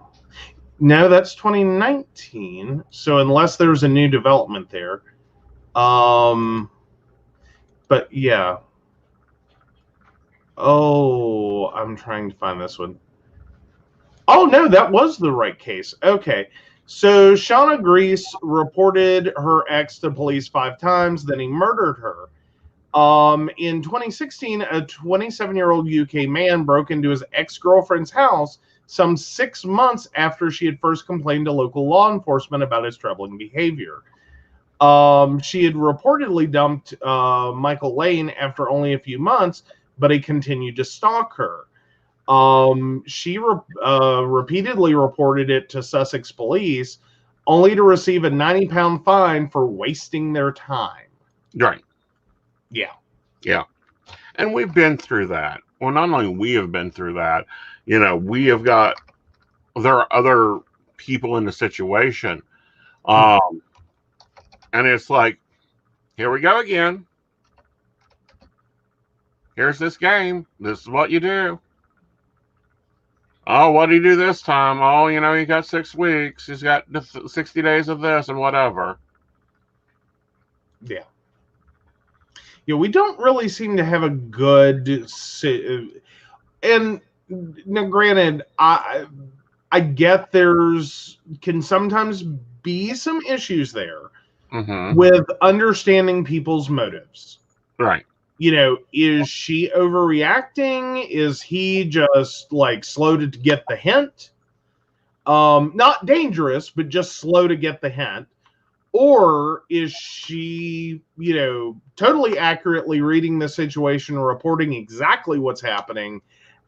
[SPEAKER 3] No, that's 2019. So unless there's a new development there. But yeah. Oh, I'm trying to find this one. Oh, no, that was the right case. Okay. So Shauna Grease reported her ex to police 5 times, then he murdered her. In 2016, a 27-year-old UK man broke into his ex-girlfriend's house some 6 months after she had first complained to local law enforcement about his troubling behavior. She had reportedly dumped Michael Lane after only a few months, but he continued to stalk her. She repeatedly reported it to Sussex police, only to receive a £90 fine for wasting their time.
[SPEAKER 2] Right.
[SPEAKER 3] Yeah.
[SPEAKER 2] Yeah. And we've been through that. Well, not only we have been through that, we have got, there are other people in the situation. And it's like, here we go again. Here's this game. This is what you do. Oh, what did he do this time? Oh, he got 6 weeks. He's got 60 days of this and whatever.
[SPEAKER 3] Yeah. Yeah, we don't really seem to have a good, and now granted, I get can sometimes be some issues there with understanding people's motives.
[SPEAKER 2] Right.
[SPEAKER 3] Is she overreacting? Is he just like slow to get the hint? Not dangerous, but just slow to get the hint. Or is she, totally accurately reading the situation, reporting exactly what's happening?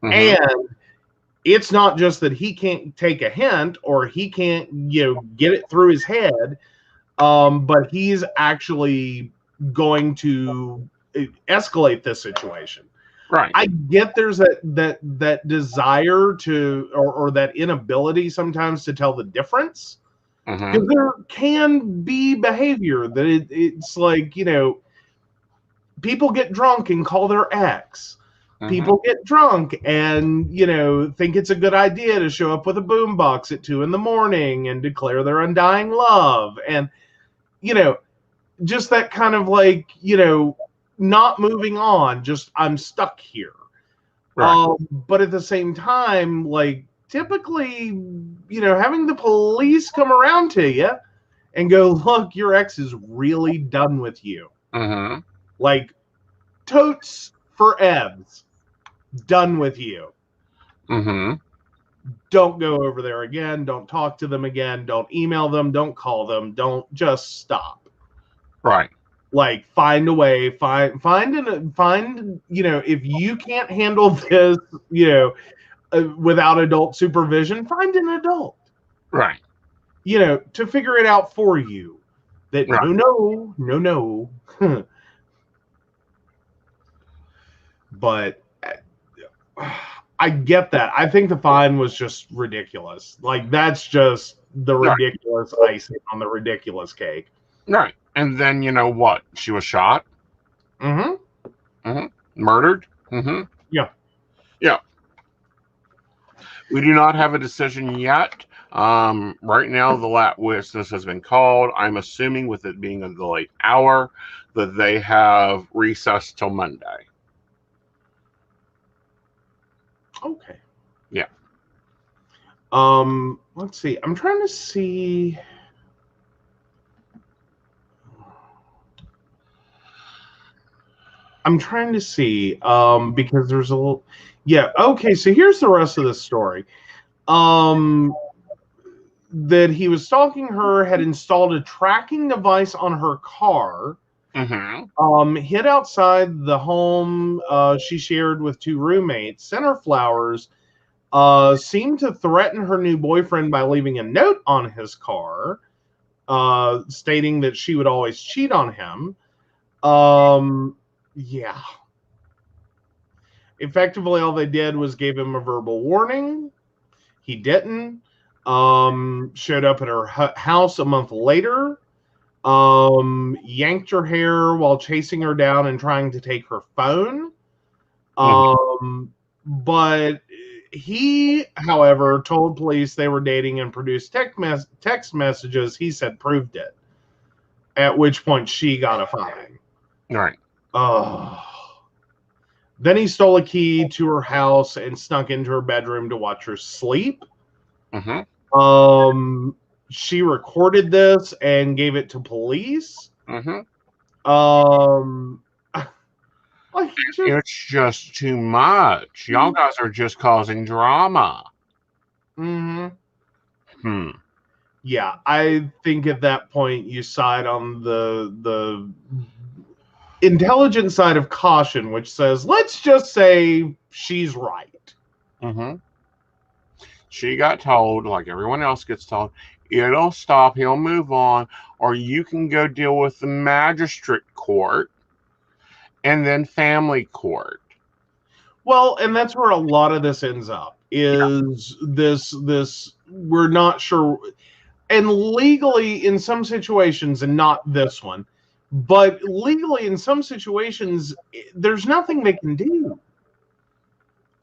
[SPEAKER 3] And it's not just that he can't take a hint or he can't, get it through his head, but he's actually going to escalate this situation.
[SPEAKER 2] Right.
[SPEAKER 3] I get there's that desire to, or that inability sometimes to tell the difference. Because there can be behavior that it's like, people get drunk and call their ex. People get drunk and, think it's a good idea to show up with a boombox at 2 a.m. and declare their undying love. And, just that kind of like, not moving on, just I'm stuck here.
[SPEAKER 2] Right.
[SPEAKER 3] But at the same time, like, typically, having the police come around to you and go, look, your ex is really done with you. Like, totes for Ebs, done with you. Don't go over there again. Don't talk to them again. Don't email them. Don't call them. Don't, just stop.
[SPEAKER 2] Right.
[SPEAKER 3] Like, find a way, find, if you can't handle this, without adult supervision, find an adult.
[SPEAKER 2] Right.
[SPEAKER 3] To figure it out for you. That right. No. But I get that. I think the fine was just ridiculous. Like, that's just the ridiculous icing on the ridiculous cake.
[SPEAKER 2] Right. And then, what? She was shot? Murdered?
[SPEAKER 3] Yeah.
[SPEAKER 2] Yeah. We do not have a decision yet Right now, the last witness has been called. I'm assuming, with it being a delayed hour, that they have recessed till Monday.
[SPEAKER 3] Okay.
[SPEAKER 2] Yeah.
[SPEAKER 3] Let's see. I'm trying to see. Because there's a little. Yeah. Okay. So here's the rest of the story. That he was stalking her, had installed a tracking device on her car. Hid outside the home she shared with two roommates, sent her flowers, seemed to threaten her new boyfriend by leaving a note on his car, stating that she would always cheat on him. Yeah. Effectively, all they did was gave him a verbal warning. He didn't. Showed up at her house a month later. Yanked her hair while chasing her down and trying to take her phone. But he, however, told police they were dating and produced text messages. He said proved it. At which point she got a fine.
[SPEAKER 2] Right.
[SPEAKER 3] Then he stole a key to her house and snuck into her bedroom to watch her sleep. She recorded this and gave it to police.
[SPEAKER 2] It's just too much. Y'all guys are just causing drama.
[SPEAKER 3] Yeah, I think at that point you side on the intelligent side of caution, which says, let's just say she's right.
[SPEAKER 2] She got told, like everyone else gets told, it'll stop, he'll move on, or you can go deal with the magistrate court and then family court.
[SPEAKER 3] Well, and that's where a lot of this ends up, is this we're not sure. And legally, in some situations, and not this one, but legally, in some situations, there's nothing they can do.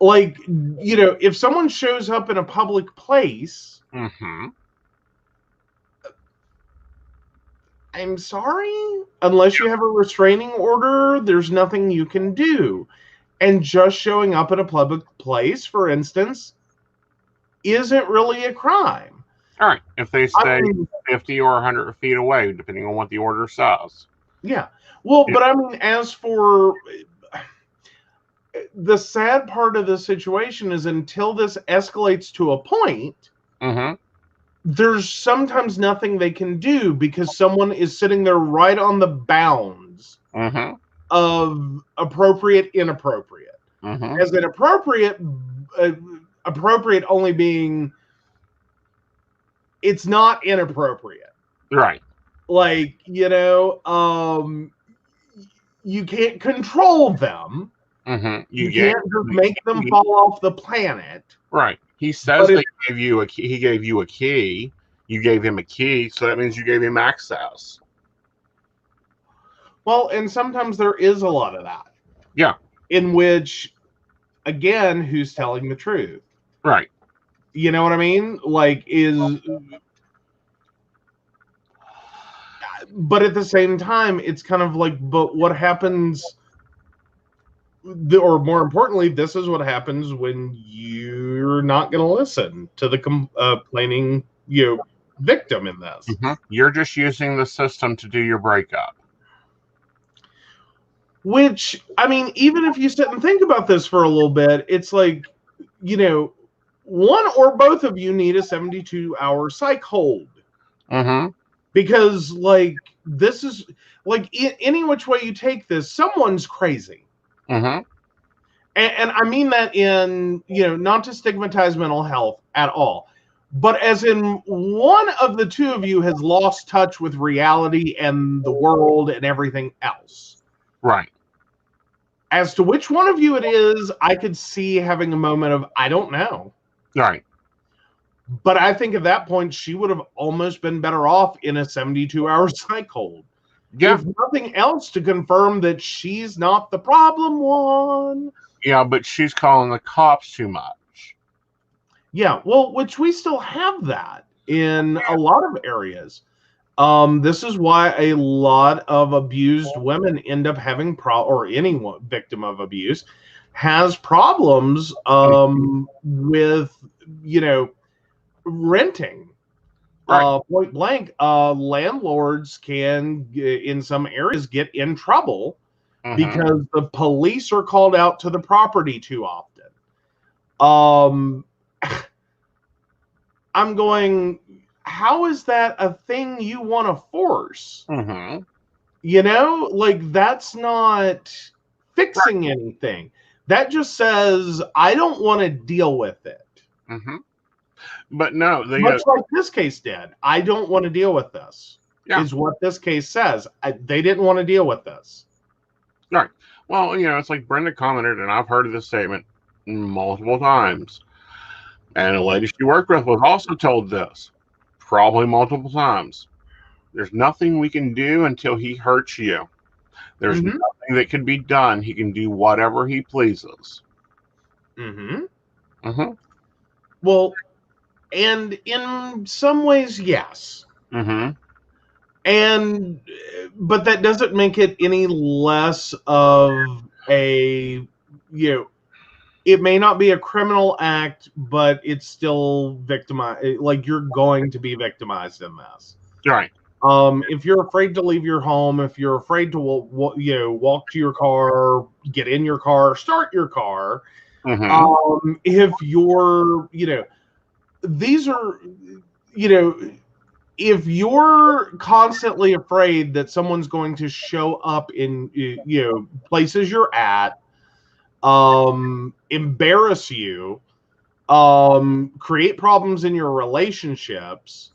[SPEAKER 3] Like, if someone shows up in a public place, I'm sorry, unless you have a restraining order, there's nothing you can do. And just showing up at a public place, for instance, isn't really a crime.
[SPEAKER 2] All right, if they stay 50 or 100 feet away, depending on what the order says.
[SPEAKER 3] Yeah. Well, but I mean, as for the sad part of the situation is until this escalates to a point, there's sometimes nothing they can do because someone is sitting there right on the bounds of appropriate, inappropriate. As inappropriate, appropriate only being it's not inappropriate.
[SPEAKER 2] Right.
[SPEAKER 3] Like, you can't control them. You can't just make them fall off the planet.
[SPEAKER 2] Right. He says he gave you a key. You gave him a key, so that means you gave him access.
[SPEAKER 3] Well, and sometimes there is a lot of that.
[SPEAKER 2] Yeah.
[SPEAKER 3] In which, again, who's telling the truth?
[SPEAKER 2] Right.
[SPEAKER 3] You know what I mean? Like, but at the same time, it's kind of like, but what happens, or more importantly, this is what happens when you're not going to listen to the complaining, victim in this.
[SPEAKER 2] You're just using the system to do your breakup.
[SPEAKER 3] Which, I mean, even if you sit and think about this for a little bit, it's like, one or both of you need a 72-hour psych hold. Because, like, this is, like, any which way you take this, someone's crazy. And I mean that in, not to stigmatize mental health at all, but as in one of the two of you has lost touch with reality and the world and everything else.
[SPEAKER 2] Right.
[SPEAKER 3] As to which one of you it is, I could see having a moment of, I don't know.
[SPEAKER 2] Right.
[SPEAKER 3] But I think at that point, she would have almost been better off in a 72-hour psych hold.
[SPEAKER 2] Yeah.
[SPEAKER 3] If nothing else to confirm that she's not the problem one.
[SPEAKER 2] Yeah, but she's calling the cops too much.
[SPEAKER 3] Yeah, well, which we still have that in a lot of areas. This is why a lot of abused women end up having or any victim of abuse has problems with, renting.
[SPEAKER 2] Right.
[SPEAKER 3] Point blank, landlords can, in some areas, get in trouble because the police are called out to the property too often. I'm going, how is that a thing you want to force? Like, that's not fixing anything. That just says, I don't want to deal with it.
[SPEAKER 2] But no,
[SPEAKER 3] much like this case did. I don't want to deal with this. Is what this case says. They didn't want to deal with this.
[SPEAKER 2] Right. Well, it's like Brenda commented, and I've heard of this statement multiple times. And a lady she worked with was also told this, probably multiple times. There's nothing we can do until he hurts you. There's nothing that can be done. He can do whatever he pleases.
[SPEAKER 3] Well, and in some ways, yes. But that doesn't make it any less of a, it may not be a criminal act, but it's still victimized. Like, you're going to be victimized in this.
[SPEAKER 2] Right.
[SPEAKER 3] If you're afraid to leave your home, if you're afraid to walk to your car, get in your car, start your car, if you're, these are, if you're constantly afraid that someone's going to show up in, places you're at, embarrass you, create problems in your relationships,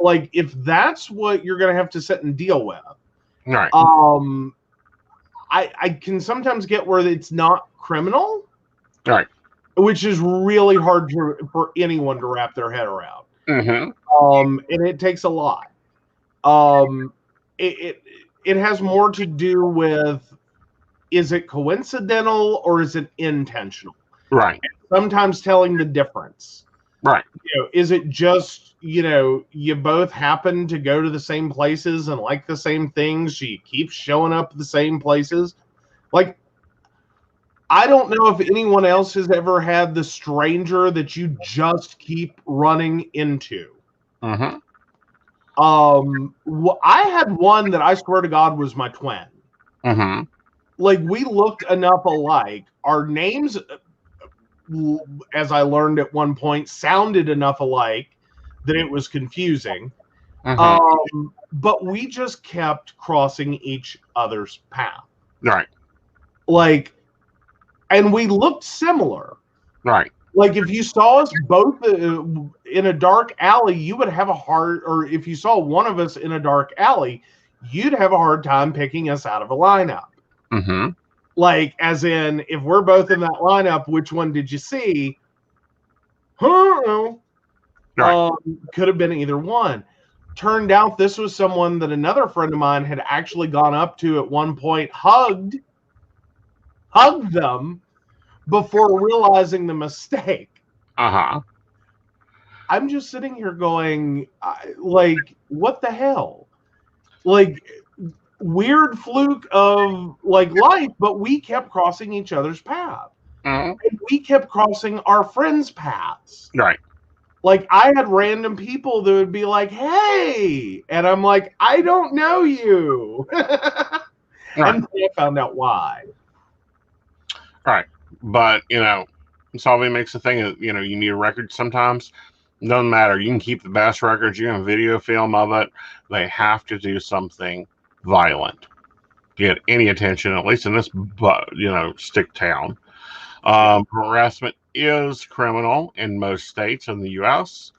[SPEAKER 3] like, if that's what you're going to have to sit and deal with,
[SPEAKER 2] right.
[SPEAKER 3] I can sometimes get where it's not criminal,
[SPEAKER 2] right,
[SPEAKER 3] which is really hard for anyone to wrap their head around. And it takes a lot. It has more to do with, is it coincidental or is it intentional?
[SPEAKER 2] Right.
[SPEAKER 3] And sometimes telling the difference.
[SPEAKER 2] Right.
[SPEAKER 3] Is it just, you both happen to go to the same places and like the same things, so you keep showing up at the same places? Like, I don't know if anyone else has ever had the stranger that you just keep running into. I had one that I swear to God was my twin. Like, we looked enough alike. Our names, as I learned at one point, sounded enough alike that it was confusing. But we just kept crossing each other's path.
[SPEAKER 2] Right.
[SPEAKER 3] Like, and we looked similar.
[SPEAKER 2] Right.
[SPEAKER 3] Like, if you saw us both in a dark alley, you would have a hard, or if you saw one of us in a dark alley, you'd have a hard time picking us out of a lineup. Like, as in, if we're both in that lineup, which one did you see? Right. Could have been either one. Turned out this was someone that another friend of mine had actually gone up to at one point, hugged them before realizing the mistake. I'm just sitting here going, like, what the hell? Like, weird fluke of, like, life, but we kept crossing each other's path. And we kept crossing our friends' paths.
[SPEAKER 2] Right.
[SPEAKER 3] Like, I had random people that would be like, hey, and I'm like, I don't know you. And I found out why.
[SPEAKER 2] Right. But, solving makes the thing that, you need a record sometimes. It doesn't matter. You can keep the best records. You can video film of it. They have to do something violent to get any attention, at least in this, stick town. Harassment is criminal in most states in the U.S.,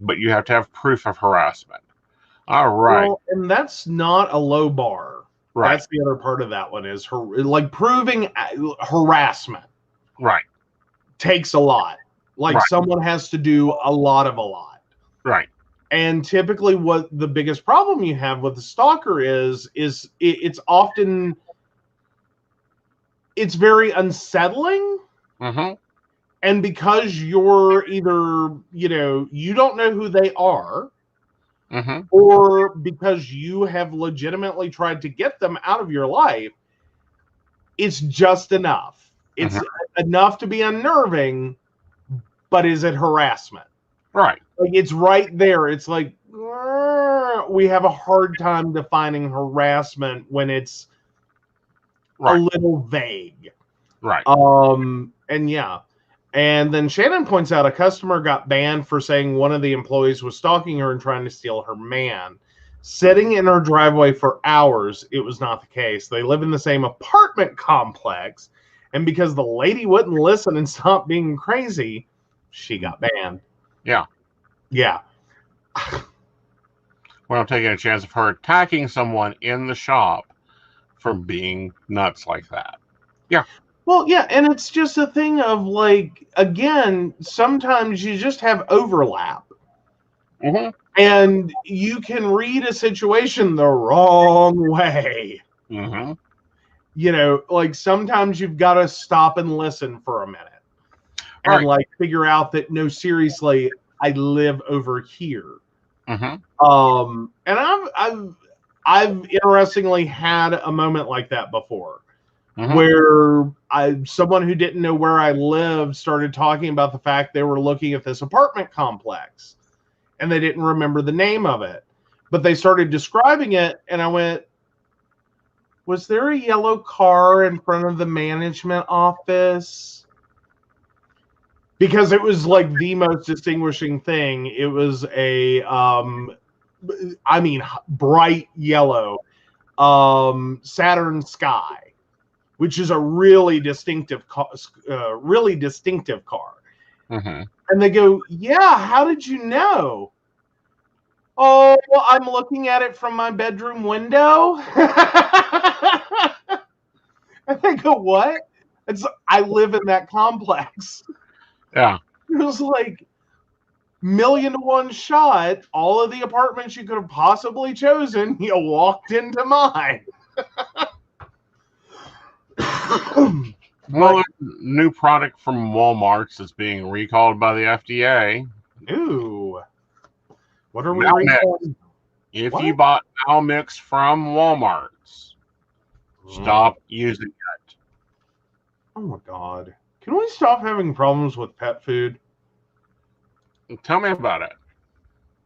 [SPEAKER 2] but you have to have proof of harassment. All right.
[SPEAKER 3] Well, and that's not a low bar.
[SPEAKER 2] Right.
[SPEAKER 3] That's the other part of that one is like proving harassment.
[SPEAKER 2] Right. Takes
[SPEAKER 3] a lot. Like someone has to do a lot.
[SPEAKER 2] Right.
[SPEAKER 3] And typically what the biggest problem you have with the stalker is it's often, it's very unsettling. And because you're either, you don't know who they are, or because you have legitimately tried to get them out of your life, it's just enough. It's enough to be unnerving, but is it harassment?
[SPEAKER 2] Right.
[SPEAKER 3] Like, it's right there. It's like, we have a hard time defining harassment when it's a little vague.
[SPEAKER 2] Right.
[SPEAKER 3] And yeah. And then Shannon points out a customer got banned for saying one of the employees was stalking her and trying to steal her man. Sitting in her driveway for hours, it was not the case. They live in the same apartment complex, and because the lady wouldn't listen and stop being crazy, she got banned.
[SPEAKER 2] Yeah.
[SPEAKER 3] Yeah.
[SPEAKER 2] We're not taking a chance of her attacking someone in the shop for being nuts like that. Yeah.
[SPEAKER 3] Well, yeah, and it's just a thing of, like, again, sometimes you just have overlap. And you can read a situation the wrong way. Like, sometimes you've got to stop and listen for a minute. And, like, figure out that, no, seriously, I live over here. And I've interestingly had a moment like that before. Where someone who didn't know where I lived started talking about the fact they were looking at this apartment complex and they didn't remember the name of it, but they started describing it, and I went, was there a yellow car in front of the management office? Because it was like the most distinguishing thing. It was a bright yellow Saturn Sky, which is a really distinctive car. And they go, yeah, how did you know? Oh, well, I'm looking at it from my bedroom window. And they go, what? I live in that complex.
[SPEAKER 2] Yeah.
[SPEAKER 3] It was like 1,000,000 to 1 shot. All of the apartments you could have possibly chosen, you walked into mine.
[SPEAKER 2] Well, new product from Walmart's is being recalled by the FDA.
[SPEAKER 3] Ooh. What are we
[SPEAKER 2] Mal
[SPEAKER 3] recalling?
[SPEAKER 2] If you bought Mal Mix from Walmart's, stop using it.
[SPEAKER 3] Oh my God. Can we stop having problems with pet food?
[SPEAKER 2] Tell me about it.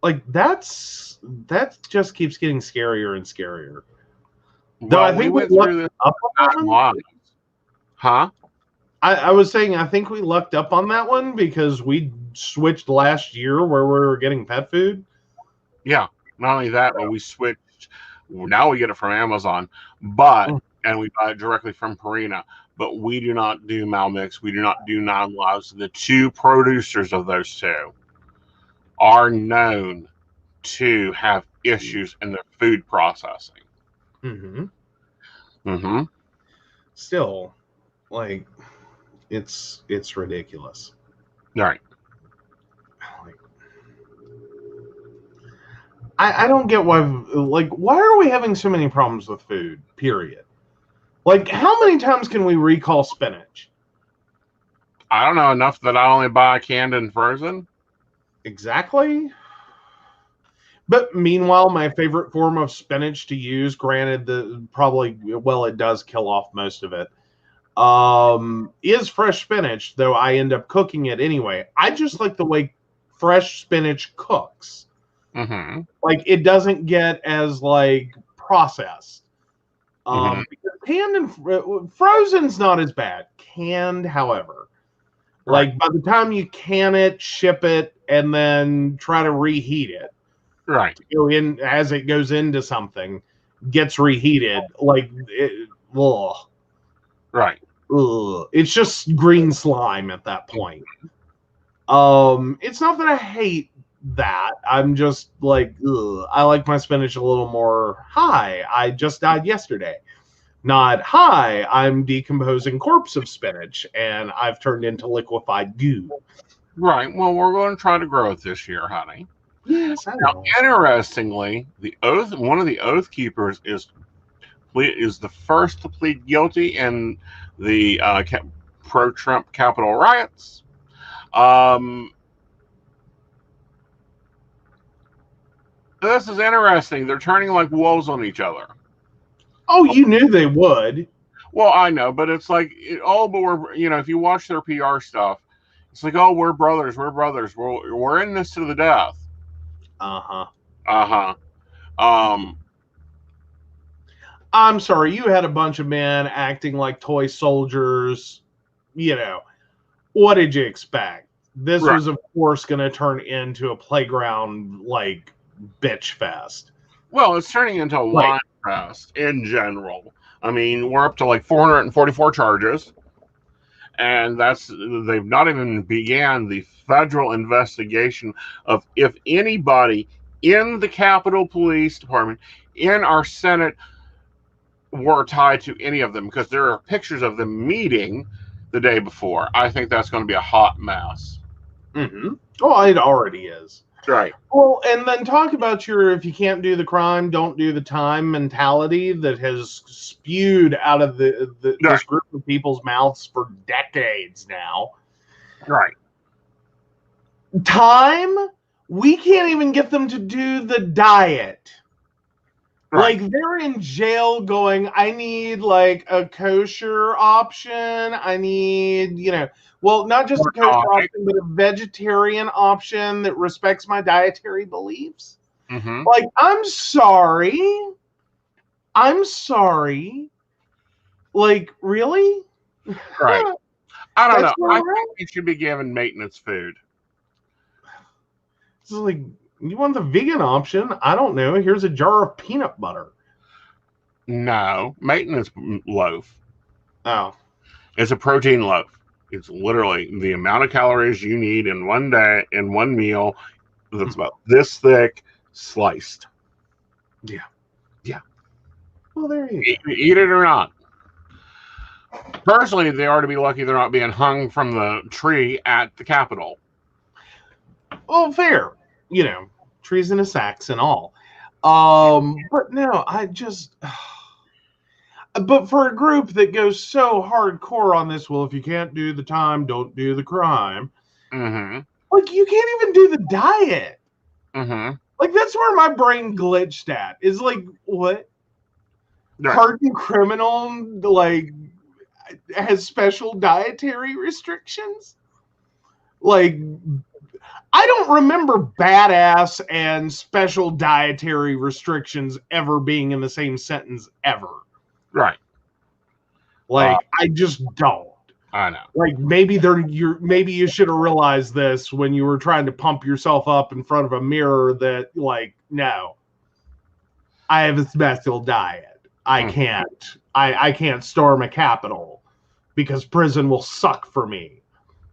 [SPEAKER 3] Like, that just keeps getting scarier and scarier.
[SPEAKER 2] Well, I think we went through this up on that one. Huh?
[SPEAKER 3] I was saying, I think we lucked up on that one because we switched last year where we were getting pet food.
[SPEAKER 2] Yeah. Not only that, but we switched. Now we get it from Amazon, and we buy it directly from Purina. But we do not do Malmix. We do not do non-lives. The two producers of those two are known to have issues in their food processing.
[SPEAKER 3] Still, like, it's ridiculous.
[SPEAKER 2] Right.
[SPEAKER 3] I don't get why are we having so many problems with food, period? Like, how many times can we recall spinach?
[SPEAKER 2] I don't know, enough that I only buy canned and frozen.
[SPEAKER 3] Exactly. But meanwhile, my favorite form of spinach to use, granted it does kill off most of it, is fresh spinach, though I end up cooking it anyway. I just like the way fresh spinach cooks. Like, it doesn't get as, like, processed. Canned and frozen's not as bad. Canned, however, like, by the time you can it, ship it, and then try to reheat it, as it goes into something, gets reheated, like, it's just green slime at that point. It's not that I hate that. I'm just like, I like my spinach a little more. Hi, I just died yesterday. Not, hi, I'm decomposing corpse of spinach and I've turned into liquefied goo.
[SPEAKER 2] Right. Well, we're going to try to grow it this year, honey.
[SPEAKER 3] Yes, I know.
[SPEAKER 2] Now, interestingly, one of the Oath Keepers is the first to plead guilty in the pro-Trump Capitol riots. This is interesting. They're turning like wolves on each other.
[SPEAKER 3] Oh, you knew they would.
[SPEAKER 2] Well, I know, but it's like, but we're, if you watch their PR stuff, it's like, oh, we're brothers, we're in this to the death.
[SPEAKER 3] I'm sorry, you had a bunch of men acting like toy soldiers. What did you expect? This was, of course, going to turn into a playground, like, bitch fest.
[SPEAKER 2] Well, it's turning into a line fest in general. I mean, we're up to like 444 charges. And they've not even began the federal investigation of if anybody in the Capitol Police Department, in our Senate, were tied to any of them, because there are pictures of them meeting the day before. I think that's going to be a hot mess.
[SPEAKER 3] Oh, it already is.
[SPEAKER 2] Right.
[SPEAKER 3] Well, and then talk about your if you can't do the crime, don't do the time mentality that has spewed out of this group of people's mouths for decades now.
[SPEAKER 2] Right.
[SPEAKER 3] Time? We can't even get them to do the diet. Right. Like, they're in jail going, I need, like, a kosher option. I need, well, not just a kosher option, but a vegetarian option that respects my dietary beliefs. Like, I'm sorry. Like, really?
[SPEAKER 2] Right. I don't know. I think you should be given maintenance food.
[SPEAKER 3] It's like, you want the vegan option? I don't know. Here's a jar of peanut butter.
[SPEAKER 2] No, maintenance loaf.
[SPEAKER 3] Oh.
[SPEAKER 2] It's a protein loaf. It's literally the amount of calories you need in one day, in one meal, that's about this thick, sliced.
[SPEAKER 3] Yeah.
[SPEAKER 2] Well, there you go. Eat it or not. Personally, they are to be lucky they're not being hung from the tree at the Capitol.
[SPEAKER 3] Well, fair. Treasonous acts and all. But no, but for a group that goes so hardcore on this, well, if you can't do the time, don't do the crime. Like, you can't even do the diet. Like, that's where my brain glitched at. Is like, what? Hardened criminal, like, has special dietary restrictions? Like, I don't remember badass and special dietary restrictions ever being in the same sentence ever.
[SPEAKER 2] Right.
[SPEAKER 3] Like, I just don't.
[SPEAKER 2] I know.
[SPEAKER 3] Like, maybe you should have realized this when you were trying to pump yourself up in front of a mirror that, like, no, I have a special diet. I can't storm a Capitol because prison will suck for me.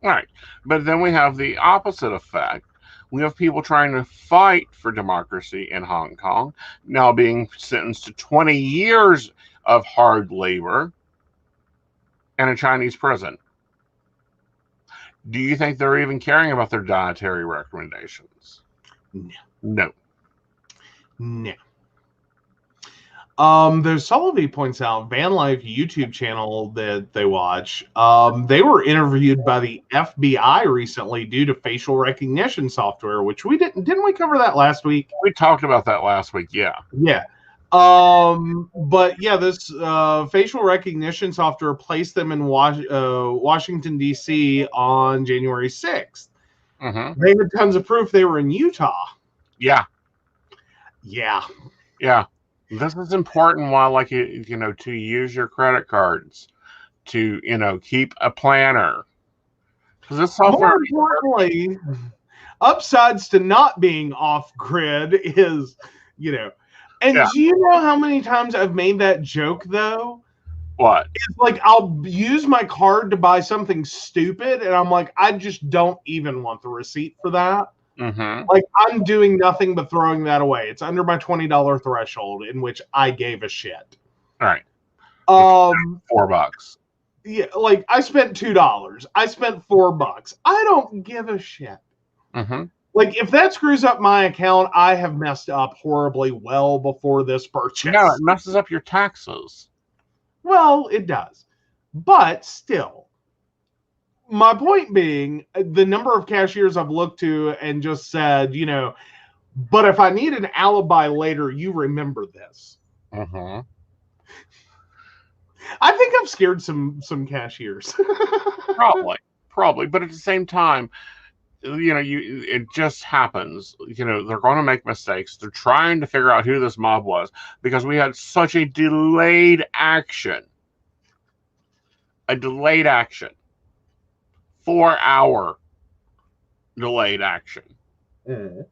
[SPEAKER 2] Right. But then we have the opposite effect. We have people trying to fight for democracy in Hong Kong now being sentenced to 20 years of hard labor in a Chinese prison. Do you think they're even caring about their dietary recommendations? No.
[SPEAKER 3] There's Sullivan points out, Van Life YouTube channel that they watch, they were interviewed by the FBI recently due to facial recognition software, which we didn't we cover that last week?
[SPEAKER 2] We talked about that last week, yeah.
[SPEAKER 3] Yeah. But yeah, this facial recognition software placed them in Washington, D.C. on January 6th. They had tons of proof they were in Utah.
[SPEAKER 2] Yeah.
[SPEAKER 3] This
[SPEAKER 2] is important while, like, to use your credit cards, to, keep a planner. Because this software.
[SPEAKER 3] More importantly, upsides to not being off grid is, And do you know how many times I've made that joke, though?
[SPEAKER 2] What?
[SPEAKER 3] It's like, I'll use my card to buy something stupid, and I'm like, I just don't even want the receipt for that. Like, I'm doing nothing but throwing that away. It's under my $20 threshold, in which I gave a shit.
[SPEAKER 2] All right. $4.
[SPEAKER 3] Yeah, like, I spent $2. I spent $4. I don't give a shit. Like, if that screws up my account, I have messed up horribly well before this purchase.
[SPEAKER 2] No, it messes up your taxes.
[SPEAKER 3] Well, it does. But still, my point being, the number of cashiers I've looked to and just said, but if I need an alibi later, you remember this.
[SPEAKER 2] Uh-huh.
[SPEAKER 3] I think I've scared some cashiers.
[SPEAKER 2] Probably, but at the same time, it just happens. They're going to make mistakes. They're trying to figure out who this mob was because we had such a delayed action. A delayed action. 4-hour delayed action.
[SPEAKER 3] Mm.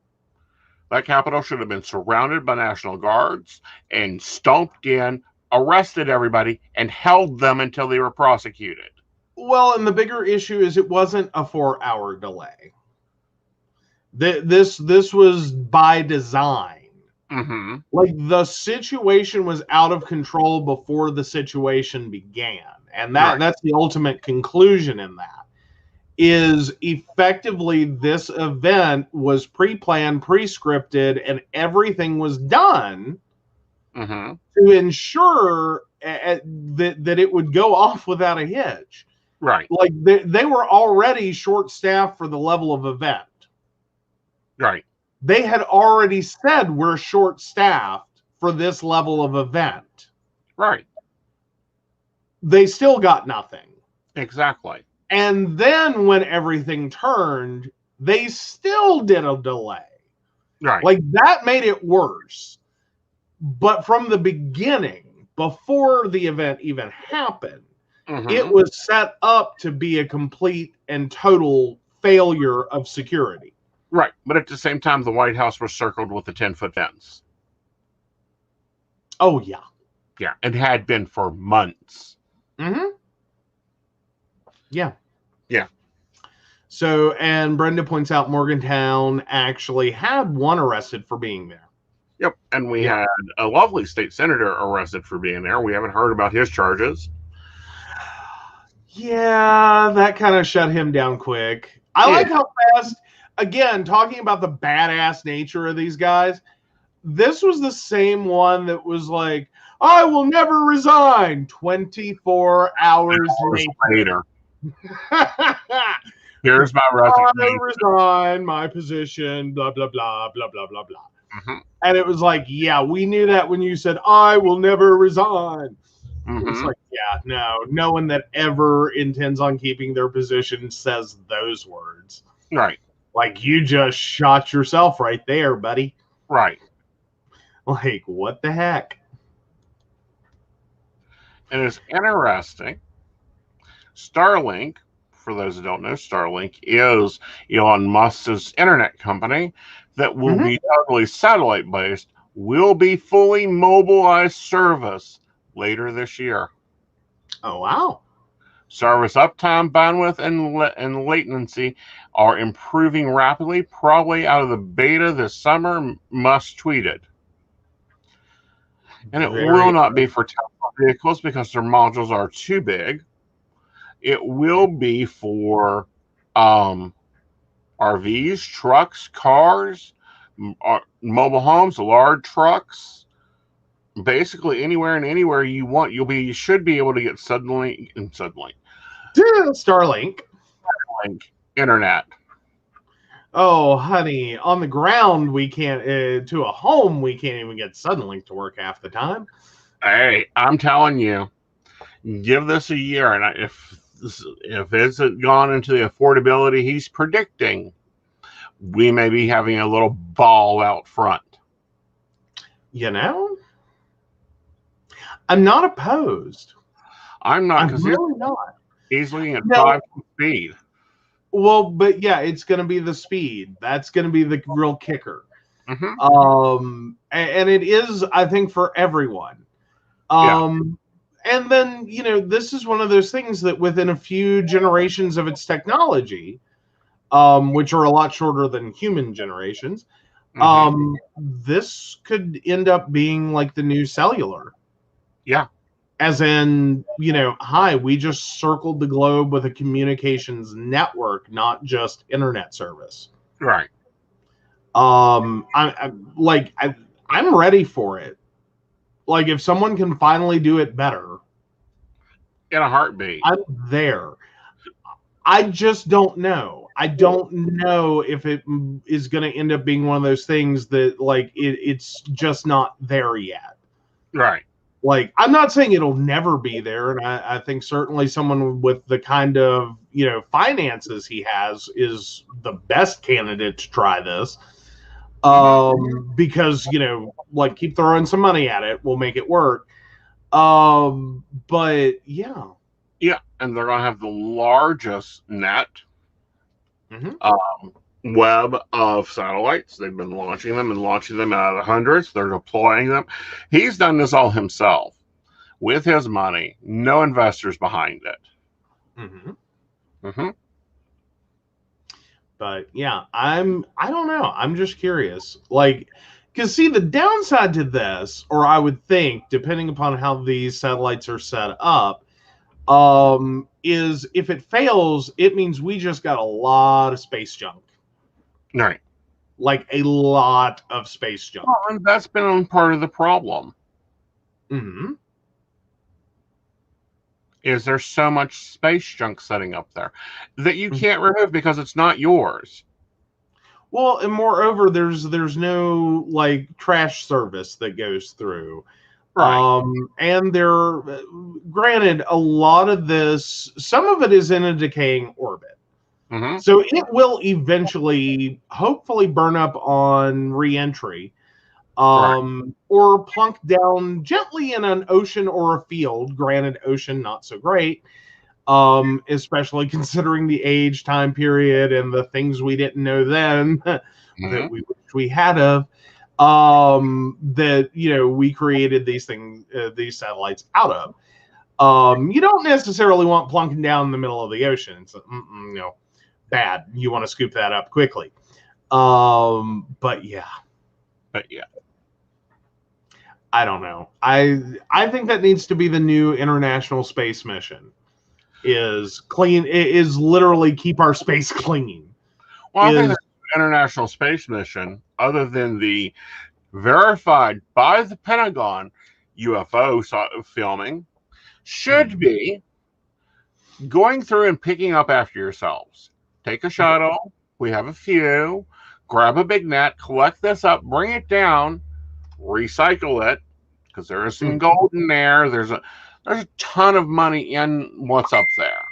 [SPEAKER 2] That Capitol should have been surrounded by National Guards and stomped in, arrested everybody, and held them until they were prosecuted.
[SPEAKER 3] Well, and the bigger issue is it wasn't a 4-hour delay. This was by design.
[SPEAKER 2] Mm-hmm.
[SPEAKER 3] Like, the situation was out of control before the situation began. And that's the ultimate conclusion in that. Is effectively this event was pre-planned, pre-scripted, and everything was done to ensure that it would go off without a hitch.
[SPEAKER 2] Right.
[SPEAKER 3] Like, they were already short-staffed for the level of event.
[SPEAKER 2] Right.
[SPEAKER 3] They had already said we're short-staffed for this level of event.
[SPEAKER 2] Right.
[SPEAKER 3] They still got nothing.
[SPEAKER 2] Exactly.
[SPEAKER 3] And then when everything turned, they still did a delay.
[SPEAKER 2] Right.
[SPEAKER 3] Like, that made it worse. But from the beginning, before the event even happened, it was set up to be a complete and total failure of security.
[SPEAKER 2] Right. But at the same time, the White House was circled with a 10-foot fence.
[SPEAKER 3] Oh, yeah.
[SPEAKER 2] Yeah. And had been for months.
[SPEAKER 3] Mm-hmm. Yeah.
[SPEAKER 2] Yeah.
[SPEAKER 3] So, and Brenda points out Morgantown actually had one arrested for being there.
[SPEAKER 2] Yep. And we had a lovely state senator arrested for being there. We haven't heard about his charges.
[SPEAKER 3] Yeah, that kind of shut him down quick. I like how fast, again, talking about the badass nature of these guys, this was the same one that was like, I will never resign 24 hours later.
[SPEAKER 2] Here's my resignation.
[SPEAKER 3] I resign my position, blah, blah, blah, blah, blah, blah, blah. And it was like, yeah, we knew that when you said, I will never resign. It's like, yeah, no one that ever intends on keeping their position says those words.
[SPEAKER 2] Right.
[SPEAKER 3] Like, you just shot yourself right there, buddy.
[SPEAKER 2] Right.
[SPEAKER 3] Like, what the heck?
[SPEAKER 2] And it's interesting. Starlink, for those who don't know, Starlink is Elon Musk's internet company that will be totally satellite-based, will be fully mobilized service later this year.
[SPEAKER 3] Oh, wow.
[SPEAKER 2] Service uptime, bandwidth, and latency are improving rapidly, probably out of the beta this summer, Musk tweeted. And it will not be for Tesla vehicles because their modules are too big. It will be for RVs, trucks, cars, mobile homes, large trucks. Basically, anywhere and anywhere you want, you should be able to get Starlink internet.
[SPEAKER 3] Oh, honey, on the ground we can't. To a home we can't even get Suddenlink to work half the time.
[SPEAKER 2] Hey, I'm telling you, give this a year, and if it's gone into the affordability he's predicting, we may be having a little ball out front.
[SPEAKER 3] I'm not opposed.
[SPEAKER 2] I'm not,
[SPEAKER 3] because really not.
[SPEAKER 2] He's looking at 5 speed.
[SPEAKER 3] Well, but yeah, it's going to be the speed. That's going to be the real kicker. And it is, I think, for everyone. And then, this is one of those things that within a few generations of its technology, which are a lot shorter than human generations, this could end up being like the new cellular.
[SPEAKER 2] Yeah.
[SPEAKER 3] As in, hi, we just circled the globe with a communications network, not just internet service.
[SPEAKER 2] Right.
[SPEAKER 3] I'm ready for it. Like, if someone can finally do it better,
[SPEAKER 2] in a heartbeat,
[SPEAKER 3] I'm there. I just don't know. I don't know if it is going to end up being one of those things that like it's just not there yet.
[SPEAKER 2] Right.
[SPEAKER 3] Like, I'm not saying it'll never be there, and I think certainly someone with the kind of, you know, finances he has is the best candidate to try this. Because, you know, like, keep throwing some money at it, we'll make it work. But yeah.
[SPEAKER 2] Yeah, and they're going to have the largest net web of satellites. They've been launching them out of hundreds. They're deploying them. He's done this all himself with his money. No investors behind it.
[SPEAKER 3] But yeah, I don't know. I'm just curious. Like, because see, the downside to this, or I would think, depending upon how these satellites are set up, is if it fails, it means we just got a lot of space junk.
[SPEAKER 2] Right.
[SPEAKER 3] Like a lot of space junk.
[SPEAKER 2] Well, and that's been part of the problem. Is there so much space junk setting up there that you can't remove because it's not yours?
[SPEAKER 3] Well, and moreover, there's no like trash service that goes through.
[SPEAKER 2] Right.
[SPEAKER 3] And they're granted a lot of this, some of it is in a decaying orbit. So it will eventually, hopefully, burn up on re-entry, or plunk down gently in an ocean or a field. Granted, ocean not so great, especially considering the age, time period, and the things we didn't know then that we wish we had of. That, you know, we created these things, these satellites out of. You don't necessarily want plunking down in the middle of the ocean. So, you know, bad. You want to scoop that up quickly. But yeah. I don't know. I think that needs to be the new International Space Mission. Is clean. Is literally keep our space clean.
[SPEAKER 2] Well, I think the International Space Mission, other than the verified by the Pentagon UFO filming, should be going through and picking up after yourselves. Take a shuttle. We have a few. Grab a big net. Collect this up. Bring it down. Recycle it, because there is some gold in there. There's a ton of money in what's up there.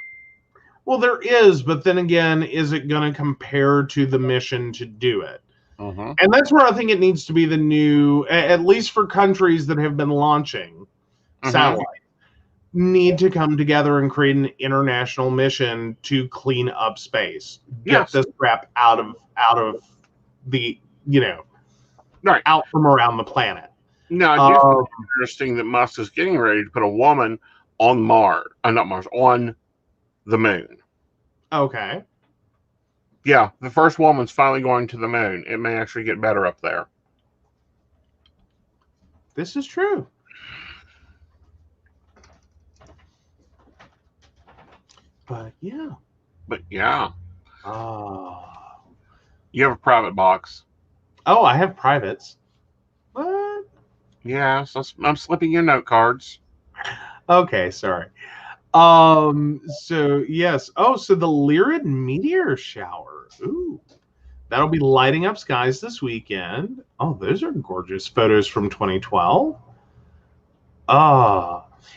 [SPEAKER 3] Well, there is, but then again, is it going to compare to the mission to do it? And that's where I think it needs to be the new, at least for countries that have been launching satellites, need to come together and create an international mission to clean up space. Get this crap out of the, you know, out from around the planet.
[SPEAKER 2] Now, I do think it's interesting that Musk is getting ready to put a woman on Mars, not Mars, on the moon.
[SPEAKER 3] Okay.
[SPEAKER 2] Yeah, the first woman's finally going to the moon. It may actually get better up there.
[SPEAKER 3] This is true. But yeah.
[SPEAKER 2] You have a private box.
[SPEAKER 3] Oh, I have privates. What?
[SPEAKER 2] Yeah, so I'm slipping you note cards.
[SPEAKER 3] Okay, sorry. So yes. Oh, so the Lyrid meteor shower. Ooh. That'll be lighting up skies this weekend. Oh, those are gorgeous photos from 2012.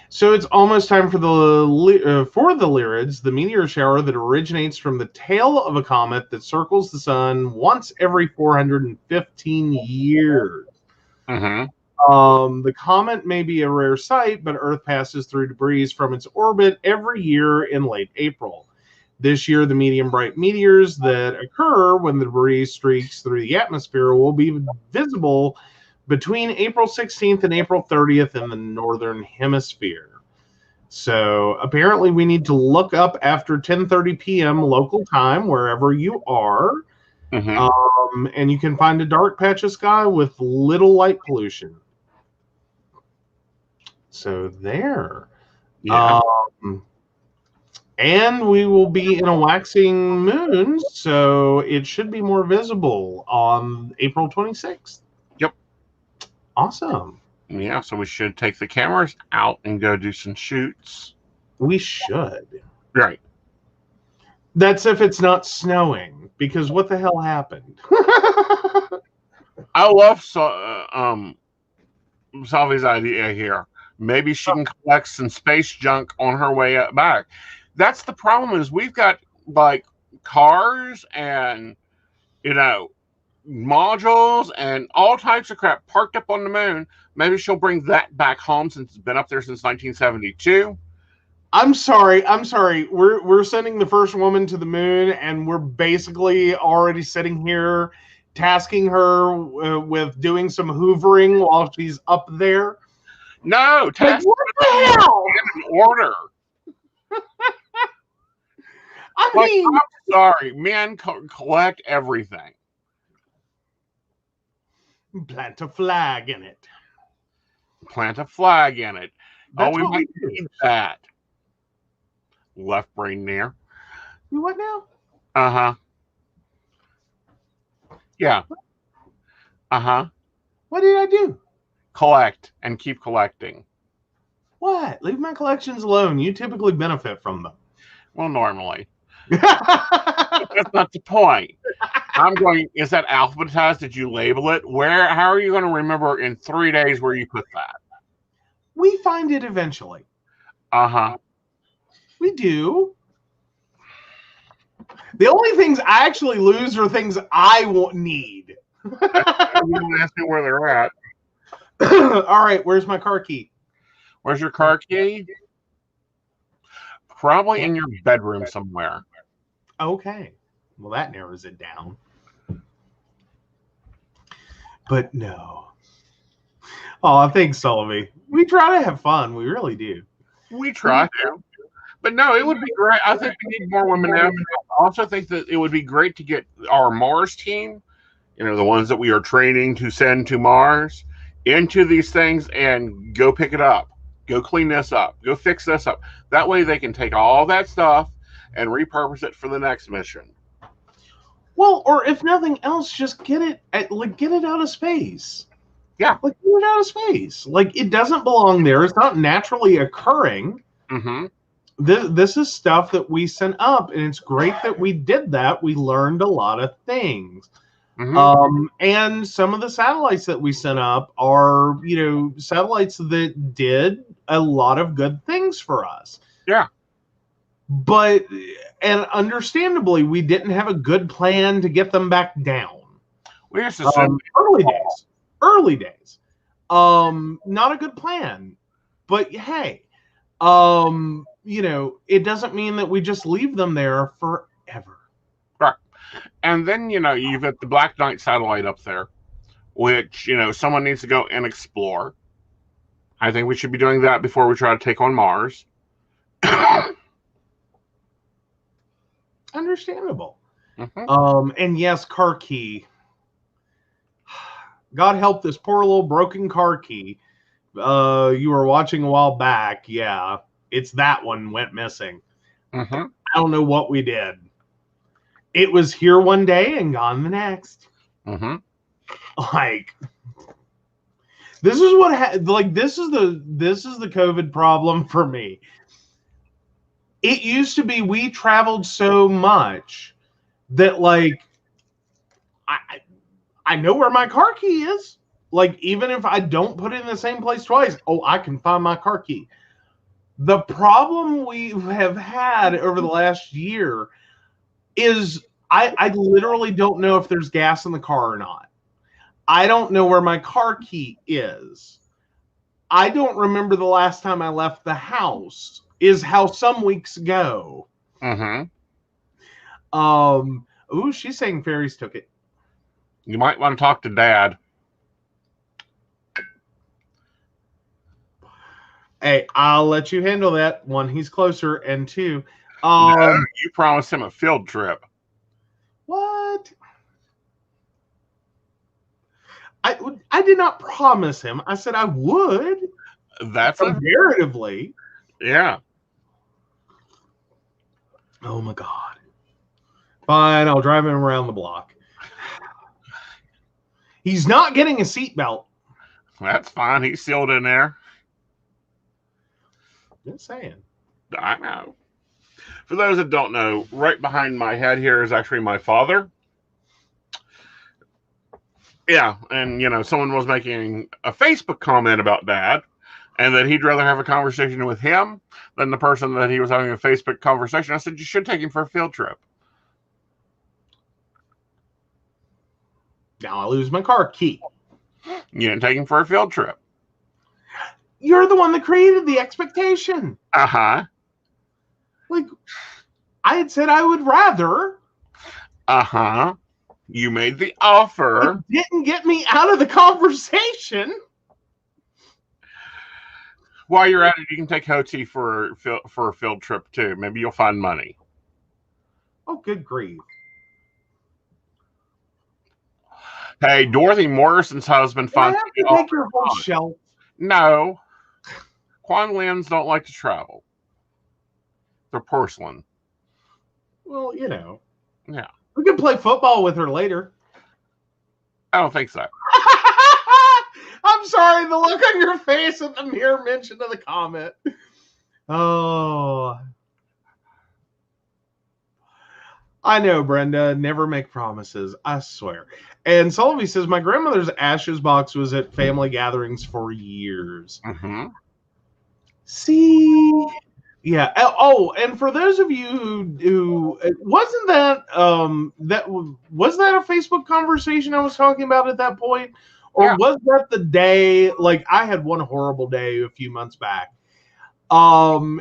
[SPEAKER 3] So it's almost time for the Lyrids, the meteor shower that originates from the tail of a comet that circles the sun once every 415 years. The comet may be a rare sight, but Earth passes through debris from its orbit every year in late April. This year, the medium-bright meteors that occur when the debris streaks through the atmosphere will be visible between April 16th and April 30th in the northern hemisphere. So apparently we need to look up after 10:30 p.m. local time, wherever you are. And you can find a dark patch of sky with little light pollution. So there. And we will be in a waxing moon, so it should be more visible on April 26th.
[SPEAKER 2] Yep.
[SPEAKER 3] Awesome.
[SPEAKER 2] Yeah, so we should take the cameras out and go do some shoots.
[SPEAKER 3] We should.
[SPEAKER 2] Right.
[SPEAKER 3] That's if it's not snowing, because what the hell happened?
[SPEAKER 2] I love Salvi's idea here. Maybe she can collect some space junk on her way back. That's the problem is we've got like cars and modules and all types of crap parked up on the moon. Maybe she'll bring that back home since it's been up there since 1972.
[SPEAKER 3] I'm sorry. We're sending the first woman to the moon, and we're basically already sitting here tasking her with doing some hoovering while she's up there.
[SPEAKER 2] No,
[SPEAKER 3] like, what the hell?
[SPEAKER 2] In order.
[SPEAKER 3] I mean,
[SPEAKER 2] I'm sorry, men collect everything.
[SPEAKER 3] Plant a flag in it.
[SPEAKER 2] Plant a flag in it.
[SPEAKER 3] That's
[SPEAKER 2] we
[SPEAKER 3] what
[SPEAKER 2] might
[SPEAKER 3] we do.
[SPEAKER 2] need that. Left brain there.
[SPEAKER 3] You what now?
[SPEAKER 2] Uh-huh. Yeah. Uh-huh.
[SPEAKER 3] What did I do?
[SPEAKER 2] Collect and keep collecting.
[SPEAKER 3] What? Leave my collections alone. You typically benefit from them.
[SPEAKER 2] Well, normally. That's not the point. Is that alphabetized? Did you label it? How are you going to remember in 3 days where you put that?
[SPEAKER 3] We find it eventually.
[SPEAKER 2] Uh-huh.
[SPEAKER 3] We do. The only things I actually lose are things I won't need.
[SPEAKER 2] You don't ask me where they're at.
[SPEAKER 3] All right, where's my car key?
[SPEAKER 2] Where's your car key? Probably in your bedroom somewhere.
[SPEAKER 3] Okay. Well, that narrows it down. But no. Oh, thanks, Sullivan. We try to have fun. We really do.
[SPEAKER 2] We try to. But no, it would be great. I think we need more women now. I also think that it would be great to get our Mars team, the ones that we are training to send to Mars, into these things and go pick it up. Go clean this up. Go fix this up. That way they can take all that stuff and repurpose it for the next mission.
[SPEAKER 3] Well, or if nothing else, just get it out of space.
[SPEAKER 2] Yeah.
[SPEAKER 3] Get it out of space. It doesn't belong there. It's not naturally occurring.
[SPEAKER 2] Mm-hmm.
[SPEAKER 3] This is stuff that we sent up, and it's great that we did that. We learned a lot of things. Mm-hmm. And some of the satellites that we sent up are, satellites that did a lot of good things for us.
[SPEAKER 2] Yeah.
[SPEAKER 3] But, and understandably, we didn't have a good plan to get them back down.
[SPEAKER 2] We just assumed
[SPEAKER 3] early days. Not a good plan. But hey, it doesn't mean that we just leave them there forever.
[SPEAKER 2] Right. And then, you've got the Black Knight satellite up there, which, someone needs to go and explore. I think we should be doing that before we try to take on Mars.
[SPEAKER 3] Understandable.
[SPEAKER 2] Mm-hmm.
[SPEAKER 3] And yes, car key. God help this poor little broken car key. You were watching a while back. Yeah, it's that one went missing.
[SPEAKER 2] Mm-hmm.
[SPEAKER 3] I don't know what we did. It was here one day and gone the next.
[SPEAKER 2] Mm-hmm.
[SPEAKER 3] This is what this is the COVID problem for me. It used to be we traveled so much that I know where my car key is. Even if I don't put it in the same place twice, I can find my car key. The problem we have had over the last year is I literally don't know if there's gas in the car or not. I don't know where my car key is. I don't remember the last time I left the house, is how some weeks go.
[SPEAKER 2] Mm-hmm.
[SPEAKER 3] She's saying fairies took it.
[SPEAKER 2] You might want to talk to Dad.
[SPEAKER 3] Hey, I'll let you handle that. One, he's closer, and two,
[SPEAKER 2] no, you promised him a field trip.
[SPEAKER 3] What? I did not promise him. I said I would.
[SPEAKER 2] That's
[SPEAKER 3] comparatively.
[SPEAKER 2] Yeah.
[SPEAKER 3] Oh my God. Fine, I'll drive him around the block. He's not getting a seatbelt.
[SPEAKER 2] That's fine. He's sealed in there.
[SPEAKER 3] Just saying.
[SPEAKER 2] I know. For those that don't know, right behind my head here is actually my father. Yeah, and someone was making a Facebook comment about Dad, and that he'd rather have a conversation with him than the person that he was having a Facebook conversation. I said, you should take him for a field trip.
[SPEAKER 3] Now I lose my car key.
[SPEAKER 2] You didn't take him for a field trip.
[SPEAKER 3] You're the one that created the expectation.
[SPEAKER 2] Uh-huh.
[SPEAKER 3] Like, I had said I would rather.
[SPEAKER 2] Uh-huh. You made the offer.
[SPEAKER 3] It didn't get me out of the conversation.
[SPEAKER 2] While you're at it, you can take Hoti for a field trip too. Maybe you'll find money.
[SPEAKER 3] Oh, good grief.
[SPEAKER 2] Hey, Dorothy Morrison's husband
[SPEAKER 3] I
[SPEAKER 2] finds
[SPEAKER 3] have to take your whole shelf.
[SPEAKER 2] No. Quan Lins don't like to travel. They're porcelain.
[SPEAKER 3] Well,
[SPEAKER 2] Yeah.
[SPEAKER 3] We could play football with her later.
[SPEAKER 2] I don't think so.
[SPEAKER 3] I'm sorry, the look on your face at the mere mention of the comment. Oh. I know, Brenda. Never make promises. I swear. And Sullivan says, my grandmother's ashes box was at family gatherings for years.
[SPEAKER 2] Mm-hmm.
[SPEAKER 3] See? Yeah. Oh, and for those of you who wasn't that wasn't that a Facebook conversation I was talking about at that point? Or
[SPEAKER 2] Yeah.
[SPEAKER 3] was that the day, like I had one horrible day a few months back,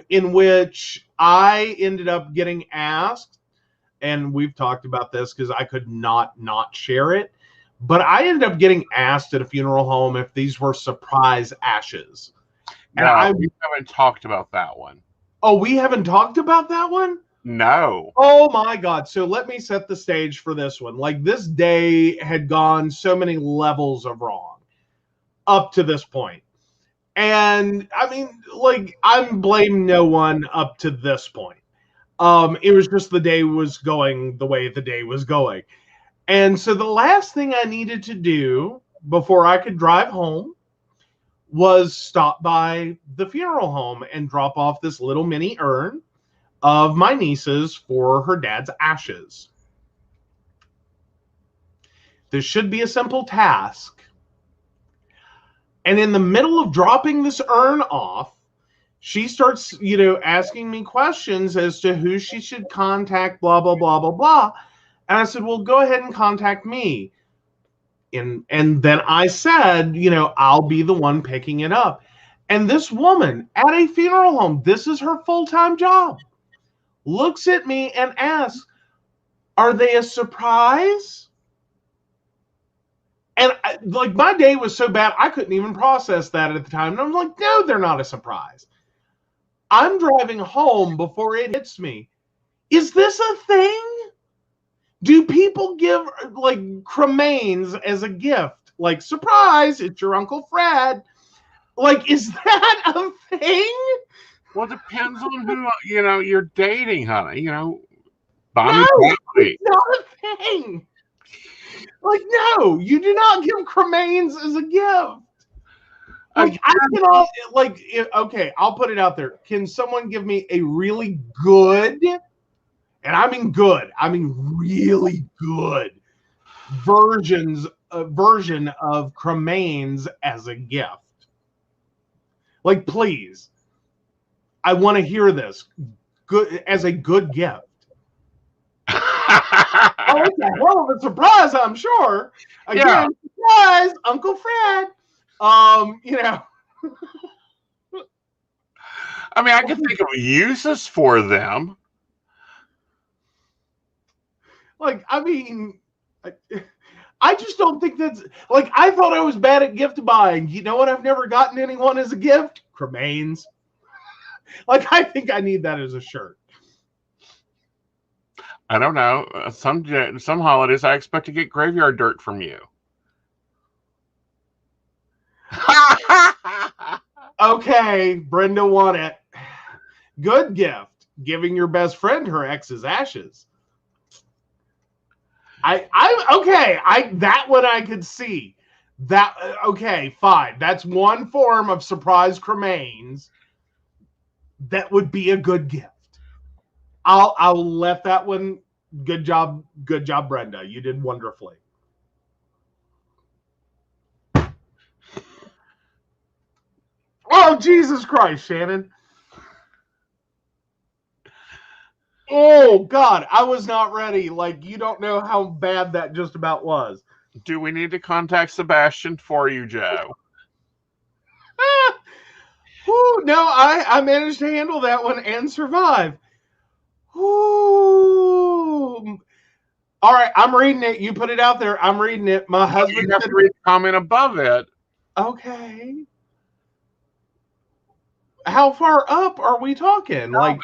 [SPEAKER 3] in which I ended up getting asked, and we've talked about this because I could not share it, but I ended up getting asked at a funeral home if these were surprise ashes. And
[SPEAKER 2] we haven't talked about that one.
[SPEAKER 3] Oh, we haven't talked about that one?
[SPEAKER 2] No.
[SPEAKER 3] Oh my God. So let me set the stage for this one. Like, this day had gone so many levels of wrong up to this point. And I mean, like, I'm blaming no one up to this point. It was just the day was going the way the day was going. And so the last thing I needed to do before I could drive home was stop by the funeral home and drop off this little mini urn of my niece's for her dad's ashes. This should be a simple task. And in the middle of dropping this urn off, she starts, asking me questions as to who she should contact, blah, blah, blah, blah, blah. And I said, well, go ahead and contact me. And then I said, I'll be the one picking it up. And this woman at a funeral home, this is her full-time job, looks at me and asks, are they a surprise? And my day was so bad, I couldn't even process that at the time. And I'm like, no, they're not a surprise. I'm driving home before it hits me. Is this a thing? Do people give cremains as a gift? Like, surprise, it's your Uncle Fred. Like, is that a thing?
[SPEAKER 2] Well, it depends on who you're dating, honey.
[SPEAKER 3] No, it's not a thing. Like, no, you do not give cremains as a gift. Like, I cannot, okay, I'll put it out there. Can someone give me a really good, and I mean good, I mean really good version of cremains as a gift? Like, please. I want to hear this. Good as a good gift. Oh, it's a hell of a surprise, I'm sure. Again, surprise, Uncle Fred.
[SPEAKER 2] I mean, I can think of uses for them.
[SPEAKER 3] Like, I mean, I just don't think that's, like, I thought I was bad at gift buying. You know what I've never gotten anyone as a gift? Cremains. Like, I think I need that as a shirt.
[SPEAKER 2] I don't know. Some holidays I expect to get graveyard dirt from you.
[SPEAKER 3] Okay, Brenda won it. Good gift. Giving your best friend her ex's ashes. That one I could see. That okay, fine. That's one form of surprise cremains that would be a good gift. I'll let that one. Good job, Brenda. You did wonderfully. Oh, Jesus Christ, Shannon. Oh, God, I was not ready. Like, you don't know how bad that just about was.
[SPEAKER 2] Do we need to contact Sebastian for you, Joe?
[SPEAKER 3] No, I managed to handle that one and survive. Ooh. All right, I'm reading it. You put it out there. I'm reading it. My husband.
[SPEAKER 2] You have to read the comment above it.
[SPEAKER 3] Okay. How far up are we talking? Like,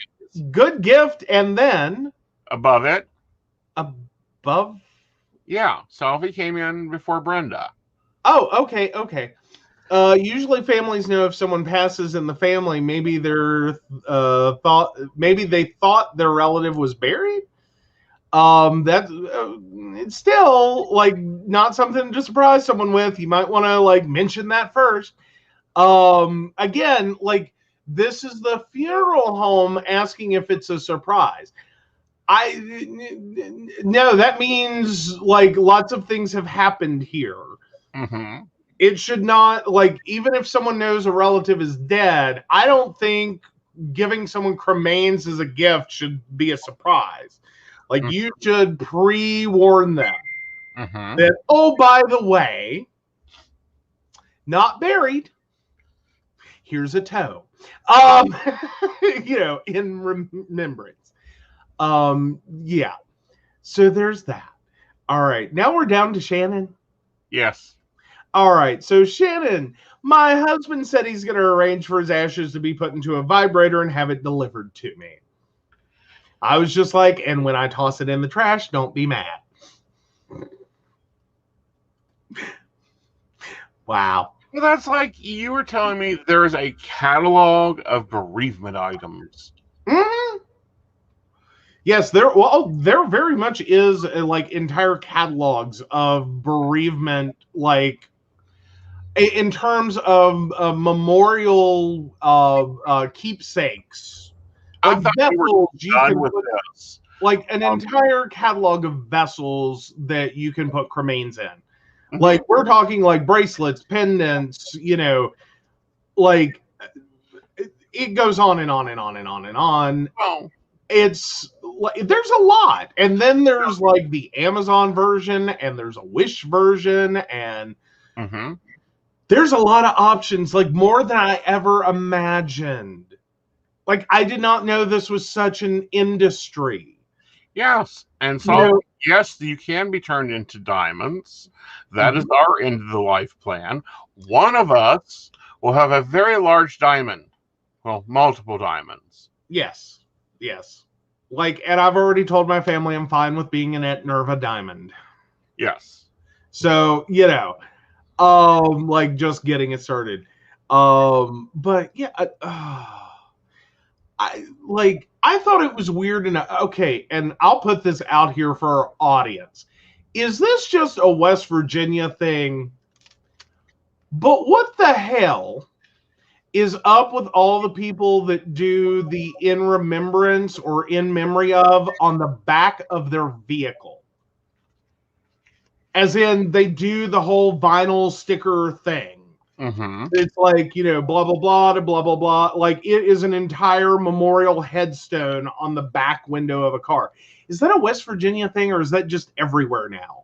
[SPEAKER 3] good gift and then
[SPEAKER 2] above it.
[SPEAKER 3] Above?
[SPEAKER 2] Yeah. Sophie came in before Brenda.
[SPEAKER 3] Oh, okay. Usually families know if someone passes in the family, maybe they thought their relative was buried. That's it's still like not something to surprise someone with. You might want to like mention that first. Again, like this is the funeral home asking if it's a surprise. No, that means like lots of things have happened here.
[SPEAKER 2] Mm-hmm.
[SPEAKER 3] It should not, like, even if someone knows a relative is dead, I don't think giving someone cremains as a gift should be a surprise. Like, you should pre-warn them that, oh, by the way, not buried, here's a toe. In remembrance. Yeah. So there's that. All right. Now we're down to Shannon.
[SPEAKER 2] Yes.
[SPEAKER 3] All right, so Shannon, my husband said he's going to arrange for his ashes to be put into a vibrator and have it delivered to me. I was just like, and when I toss it in the trash, don't be mad. Wow.
[SPEAKER 2] Well, that's like you were telling me there is a catalog of bereavement items.
[SPEAKER 3] Mm-hmm. Yes, there very much is like entire catalogs of bereavement, like in terms of memorial keepsakes, like vessels, you can put, like an entire catalog of vessels that you can put cremains in. Mm-hmm. Like we're talking like bracelets, pendants, like it goes on and on and on and on and on.
[SPEAKER 2] Oh.
[SPEAKER 3] It's like there's a lot, and then there's like the Amazon version, and there's a Wish version, and there's a lot of options, like more than I ever imagined. Like I did not know this was such an industry.
[SPEAKER 2] Yes, and so yes, you can be turned into diamonds. That is our end of the life plan. One of us will have a very large diamond. Well, multiple diamonds.
[SPEAKER 3] Yes. Like, and I've already told my family I'm fine with being an Etnerva diamond.
[SPEAKER 2] Yes.
[SPEAKER 3] So, like just getting it started. But yeah, I thought it was weird and okay, and I'll put this out here for our audience. Is this just a West Virginia thing? But what the hell is up with all the people that do the in remembrance or in memory of on the back of their vehicle? As in, they do the whole vinyl sticker thing. It's like, blah, blah, blah, to blah, blah, blah. Like, it is an entire memorial headstone on the back window of a car. Is that a West Virginia thing, or is that just everywhere now?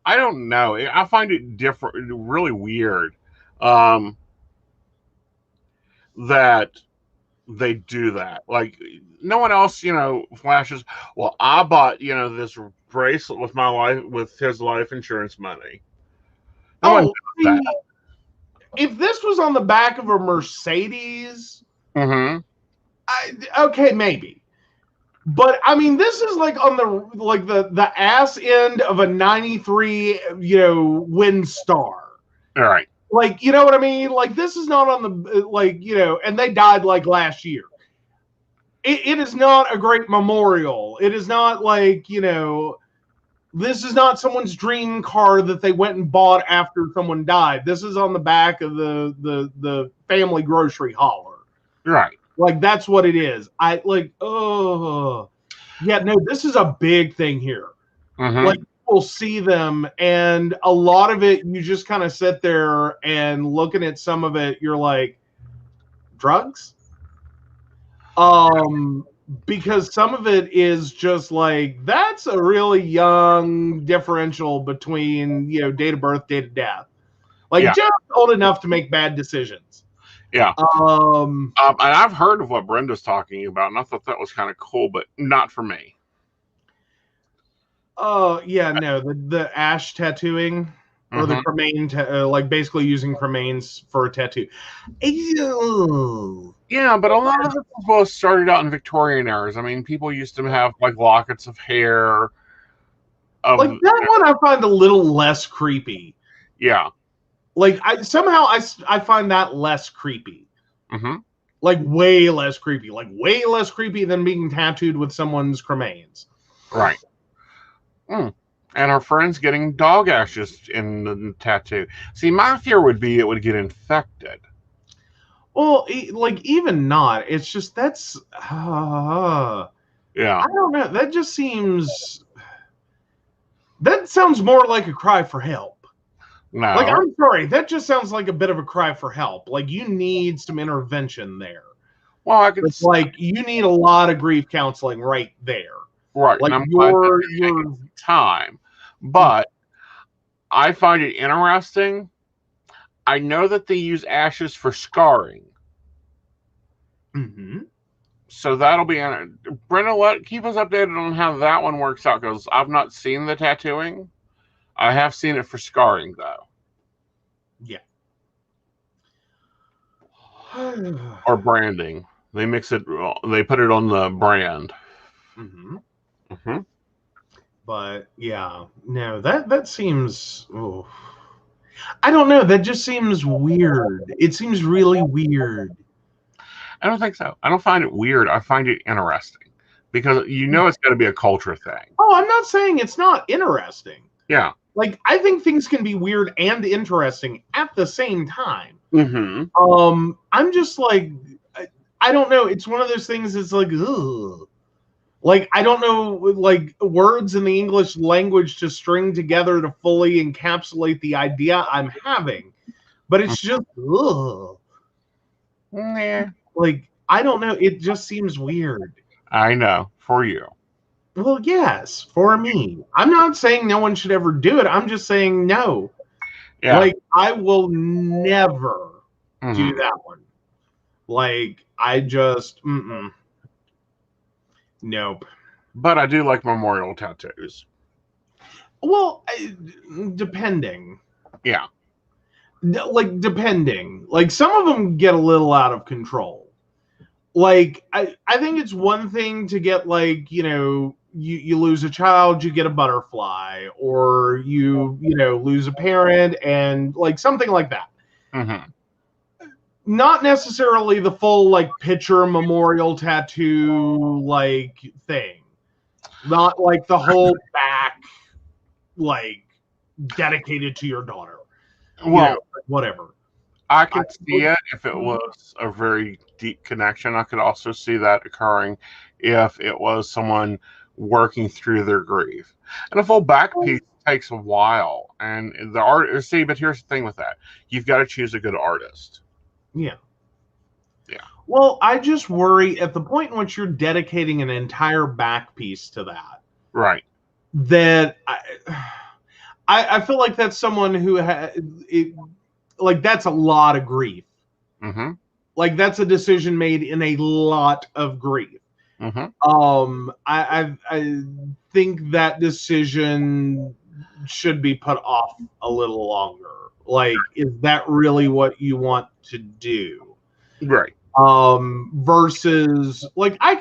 [SPEAKER 2] I don't know. I find it different, really weird. That they do that. Like no one else, flashes, well, I bought, this bracelet with his life insurance money. No one does that.
[SPEAKER 3] If this was on the back of a Mercedes, okay, maybe. But I mean, this is like on the ass end of a 93, Windstar.
[SPEAKER 2] All right.
[SPEAKER 3] Like, you know what I mean? Like, this is not on the, and they died like last year. It is not a great memorial. It is not like, this is not someone's dream car that they went and bought after someone died. This is on the back of the family grocery hauler.
[SPEAKER 2] Right.
[SPEAKER 3] Like, that's what it is. I like, oh, yeah, no, this is a big thing here.
[SPEAKER 2] Mm-hmm.
[SPEAKER 3] Like, people see them, and a lot of it, you just kind of sit there and looking at some of it, you're like, drugs? Because some of it is just like, that's a really young differential between, date of birth, date of death. Like,
[SPEAKER 2] Yeah.
[SPEAKER 3] just old enough to make bad decisions.
[SPEAKER 2] Yeah.
[SPEAKER 3] Um,
[SPEAKER 2] And I've heard of what Brenda's talking about, and I thought that was kind of cool, but not for me.
[SPEAKER 3] yeah, no, the ash tattooing or the cremain, like basically using cremains for a tattoo. Ew.
[SPEAKER 2] Yeah, but a lot of it was started out in Victorian eras. I mean, people used to have like lockets of hair.
[SPEAKER 3] Like that one, I find a little less creepy.
[SPEAKER 2] Yeah.
[SPEAKER 3] Like I find that less creepy.
[SPEAKER 2] Mm-hmm.
[SPEAKER 3] Like way less creepy. Like way less creepy than being tattooed with someone's cremains.
[SPEAKER 2] Right. And our friends getting dog ashes in the tattoo. See, my fear would be it would get infected.
[SPEAKER 3] Well, like even not. It's just that's.
[SPEAKER 2] Yeah.
[SPEAKER 3] I don't know. That just seems. That sounds more like a cry for help.
[SPEAKER 2] No.
[SPEAKER 3] Like, I'm sorry. That just sounds like a bit of a cry for help. Like, you need some intervention there.
[SPEAKER 2] Well, I could.
[SPEAKER 3] It's like you need a lot of grief counseling right there.
[SPEAKER 2] Right.
[SPEAKER 3] Like,
[SPEAKER 2] and I'm glad that they're taking time. But I find it interesting. I know that they use ashes for scarring.
[SPEAKER 3] Mm-hmm.
[SPEAKER 2] So that'll be in it. Brenda, keep us updated on how that one works out, because I've not seen the tattooing. I have seen it for scarring, though.
[SPEAKER 3] Yeah.
[SPEAKER 2] Or branding. They mix it. They put it on the brand.
[SPEAKER 3] Mm-hmm.
[SPEAKER 2] Mm-hmm.
[SPEAKER 3] But yeah, no, that seems. Oh, I don't know. That just seems weird. It seems really weird.
[SPEAKER 2] I don't think so. I don't find it weird. I find it interesting, because it's going to be a culture thing.
[SPEAKER 3] Oh, I'm not saying it's not interesting.
[SPEAKER 2] Yeah.
[SPEAKER 3] Like, I think things can be weird and interesting at the same time.
[SPEAKER 2] Mm-hmm.
[SPEAKER 3] I'm just like, I don't know. It's one of those things. It's like, ugh. Like, I don't know, like, words in the English language to string together to fully encapsulate the idea I'm having. But it's just, ugh.
[SPEAKER 2] Yeah.
[SPEAKER 3] Like, I don't know. It just seems weird.
[SPEAKER 2] I know. For you.
[SPEAKER 3] Well, yes, for me. I'm not saying no one should ever do it. I'm just saying no.
[SPEAKER 2] Yeah.
[SPEAKER 3] Like, I will never do that one. Like, I just, nope.
[SPEAKER 2] But I do like memorial tattoos.
[SPEAKER 3] Well, depending.
[SPEAKER 2] Yeah.
[SPEAKER 3] Like, depending. Like, some of them get a little out of control. Like, I think it's one thing to get, like, you lose a child, you get a butterfly, or you lose a parent, and like something like that.
[SPEAKER 2] Mm-hmm.
[SPEAKER 3] Not necessarily the full like picture memorial tattoo like thing. Not like the whole back like dedicated to your daughter.
[SPEAKER 2] Well,
[SPEAKER 3] whatever.
[SPEAKER 2] I could see it if it was a very deep connection. I could also see that occurring if it was someone working through their grief. And a full back piece takes a while. And the art, but here's the thing with that. You've got to choose a good artist.
[SPEAKER 3] Yeah.
[SPEAKER 2] Yeah.
[SPEAKER 3] Well, I just worry at the point in which you're dedicating an entire back piece to that.
[SPEAKER 2] Right.
[SPEAKER 3] That I feel like that's someone who like that's a lot of grief.
[SPEAKER 2] Mm-hmm.
[SPEAKER 3] Like that's a decision made in a lot of grief.
[SPEAKER 2] Mm-hmm.
[SPEAKER 3] I think that decision should be put off a little longer. Like, is that really what you want to do?
[SPEAKER 2] Right.
[SPEAKER 3] Versus like I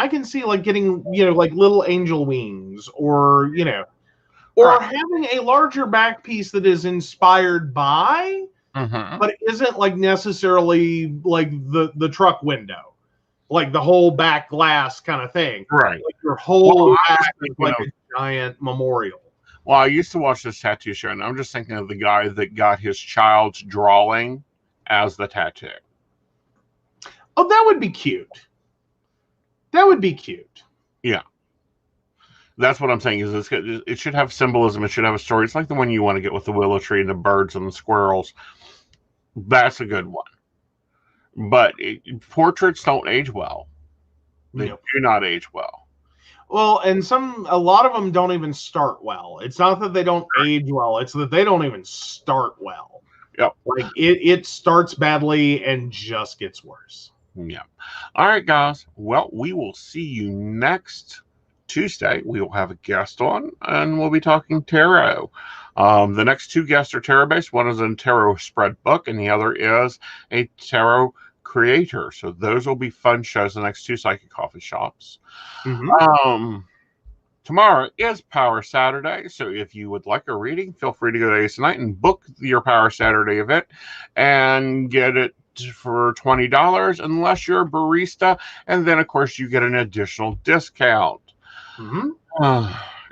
[SPEAKER 3] can see like getting like little angel wings or or having a larger back piece that is inspired by, but isn't like necessarily like the truck window, like the whole back glass kind of thing.
[SPEAKER 2] Right.
[SPEAKER 3] Like your whole back is like a giant memorial.
[SPEAKER 2] Well, I used to watch this tattoo show, and I'm just thinking of the guy that got his child's drawing as the tattoo.
[SPEAKER 3] Oh, that would be cute. That would be cute.
[SPEAKER 2] Yeah. That's what I'm saying. Is it should have symbolism. It should have a story. It's like the one you want to get with the willow tree and the birds and the squirrels. That's a good one. But portraits don't age well. They do not age well.
[SPEAKER 3] Well, and a lot of them don't even start well. It's not that they don't age well. It's that they don't even start well.
[SPEAKER 2] Yep.
[SPEAKER 3] Like it starts badly and just gets worse.
[SPEAKER 2] Yeah. All right, guys. Well, we will see you next Tuesday. We will have a guest on, and we'll be talking tarot. The next two guests are tarot-based. One is a tarot spread book, and the other is a tarot creator. So those will be fun shows. The next two psychic coffee shops. Tomorrow is Power Saturday, so if you would like a reading, feel free to go to Aeson and book your Power Saturday event and get it for $20 unless you're a barista, and then of course you get an additional discount.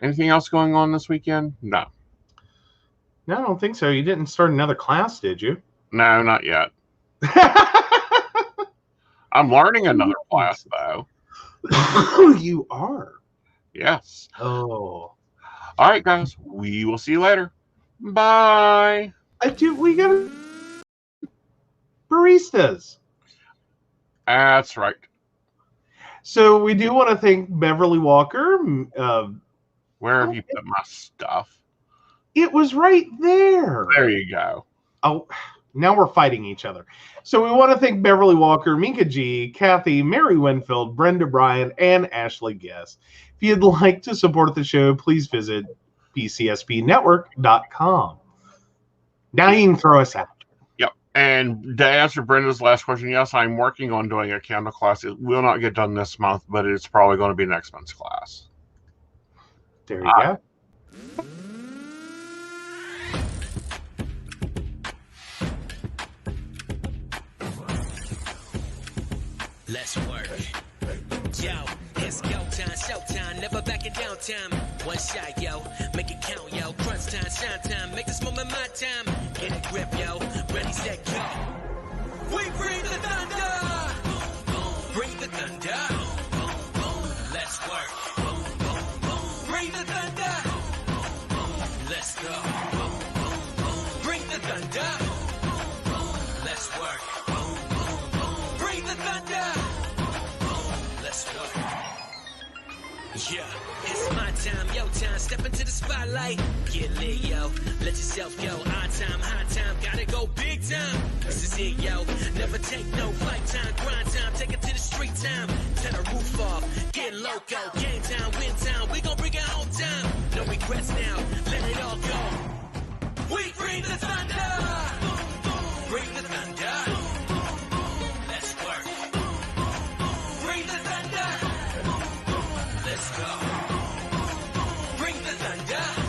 [SPEAKER 2] Anything else going on this weekend? No,
[SPEAKER 3] I don't think so. You didn't start another class, did you?
[SPEAKER 2] No, not yet. I'm learning another class though.
[SPEAKER 3] You are?
[SPEAKER 2] Yes.
[SPEAKER 3] Oh.
[SPEAKER 2] All right, guys. We will see you later. Bye.
[SPEAKER 3] We got baristas.
[SPEAKER 2] That's right.
[SPEAKER 3] So we do want to thank Beverly Walker.
[SPEAKER 2] Where have you put my stuff?
[SPEAKER 3] It was right there.
[SPEAKER 2] There you go.
[SPEAKER 3] Oh, now we're fighting each other. So we want to thank Beverly Walker, Minka G, Kathy, Mary Winfield, Brenda Bryan, and Ashley Guess. If you'd like to support the show, please visit bcspnetwork.com. Now you can throw us out.
[SPEAKER 2] Yep. And to answer Brenda's last question, yes, I'm working on doing a candle class. It will not get done this month, but it's probably going to be next month's class.
[SPEAKER 3] There you go.
[SPEAKER 1] Let's work. Yo, it's go time, showtime, never backing down time. One shot, yo, make it count, yo. Crunch time, shine time, make this moment my time. Get a grip, yo, ready, set, go. We bring the thunder. Bring the thunder. Let's work. Bring the thunder. Let's go. Bring the thunder. Let's work. Bring the thunder. Let's go. Yeah, it's my time, yo time. Step into the spotlight. Get lit, yo. Let yourself go. Our time, high time. Gotta go big time. This is it, yo. Never take no flight time. Grind time. Take it to the street time. Turn the roof off. Get loco. Game time, win time. We gon' bring it home time. No regrets now. Let it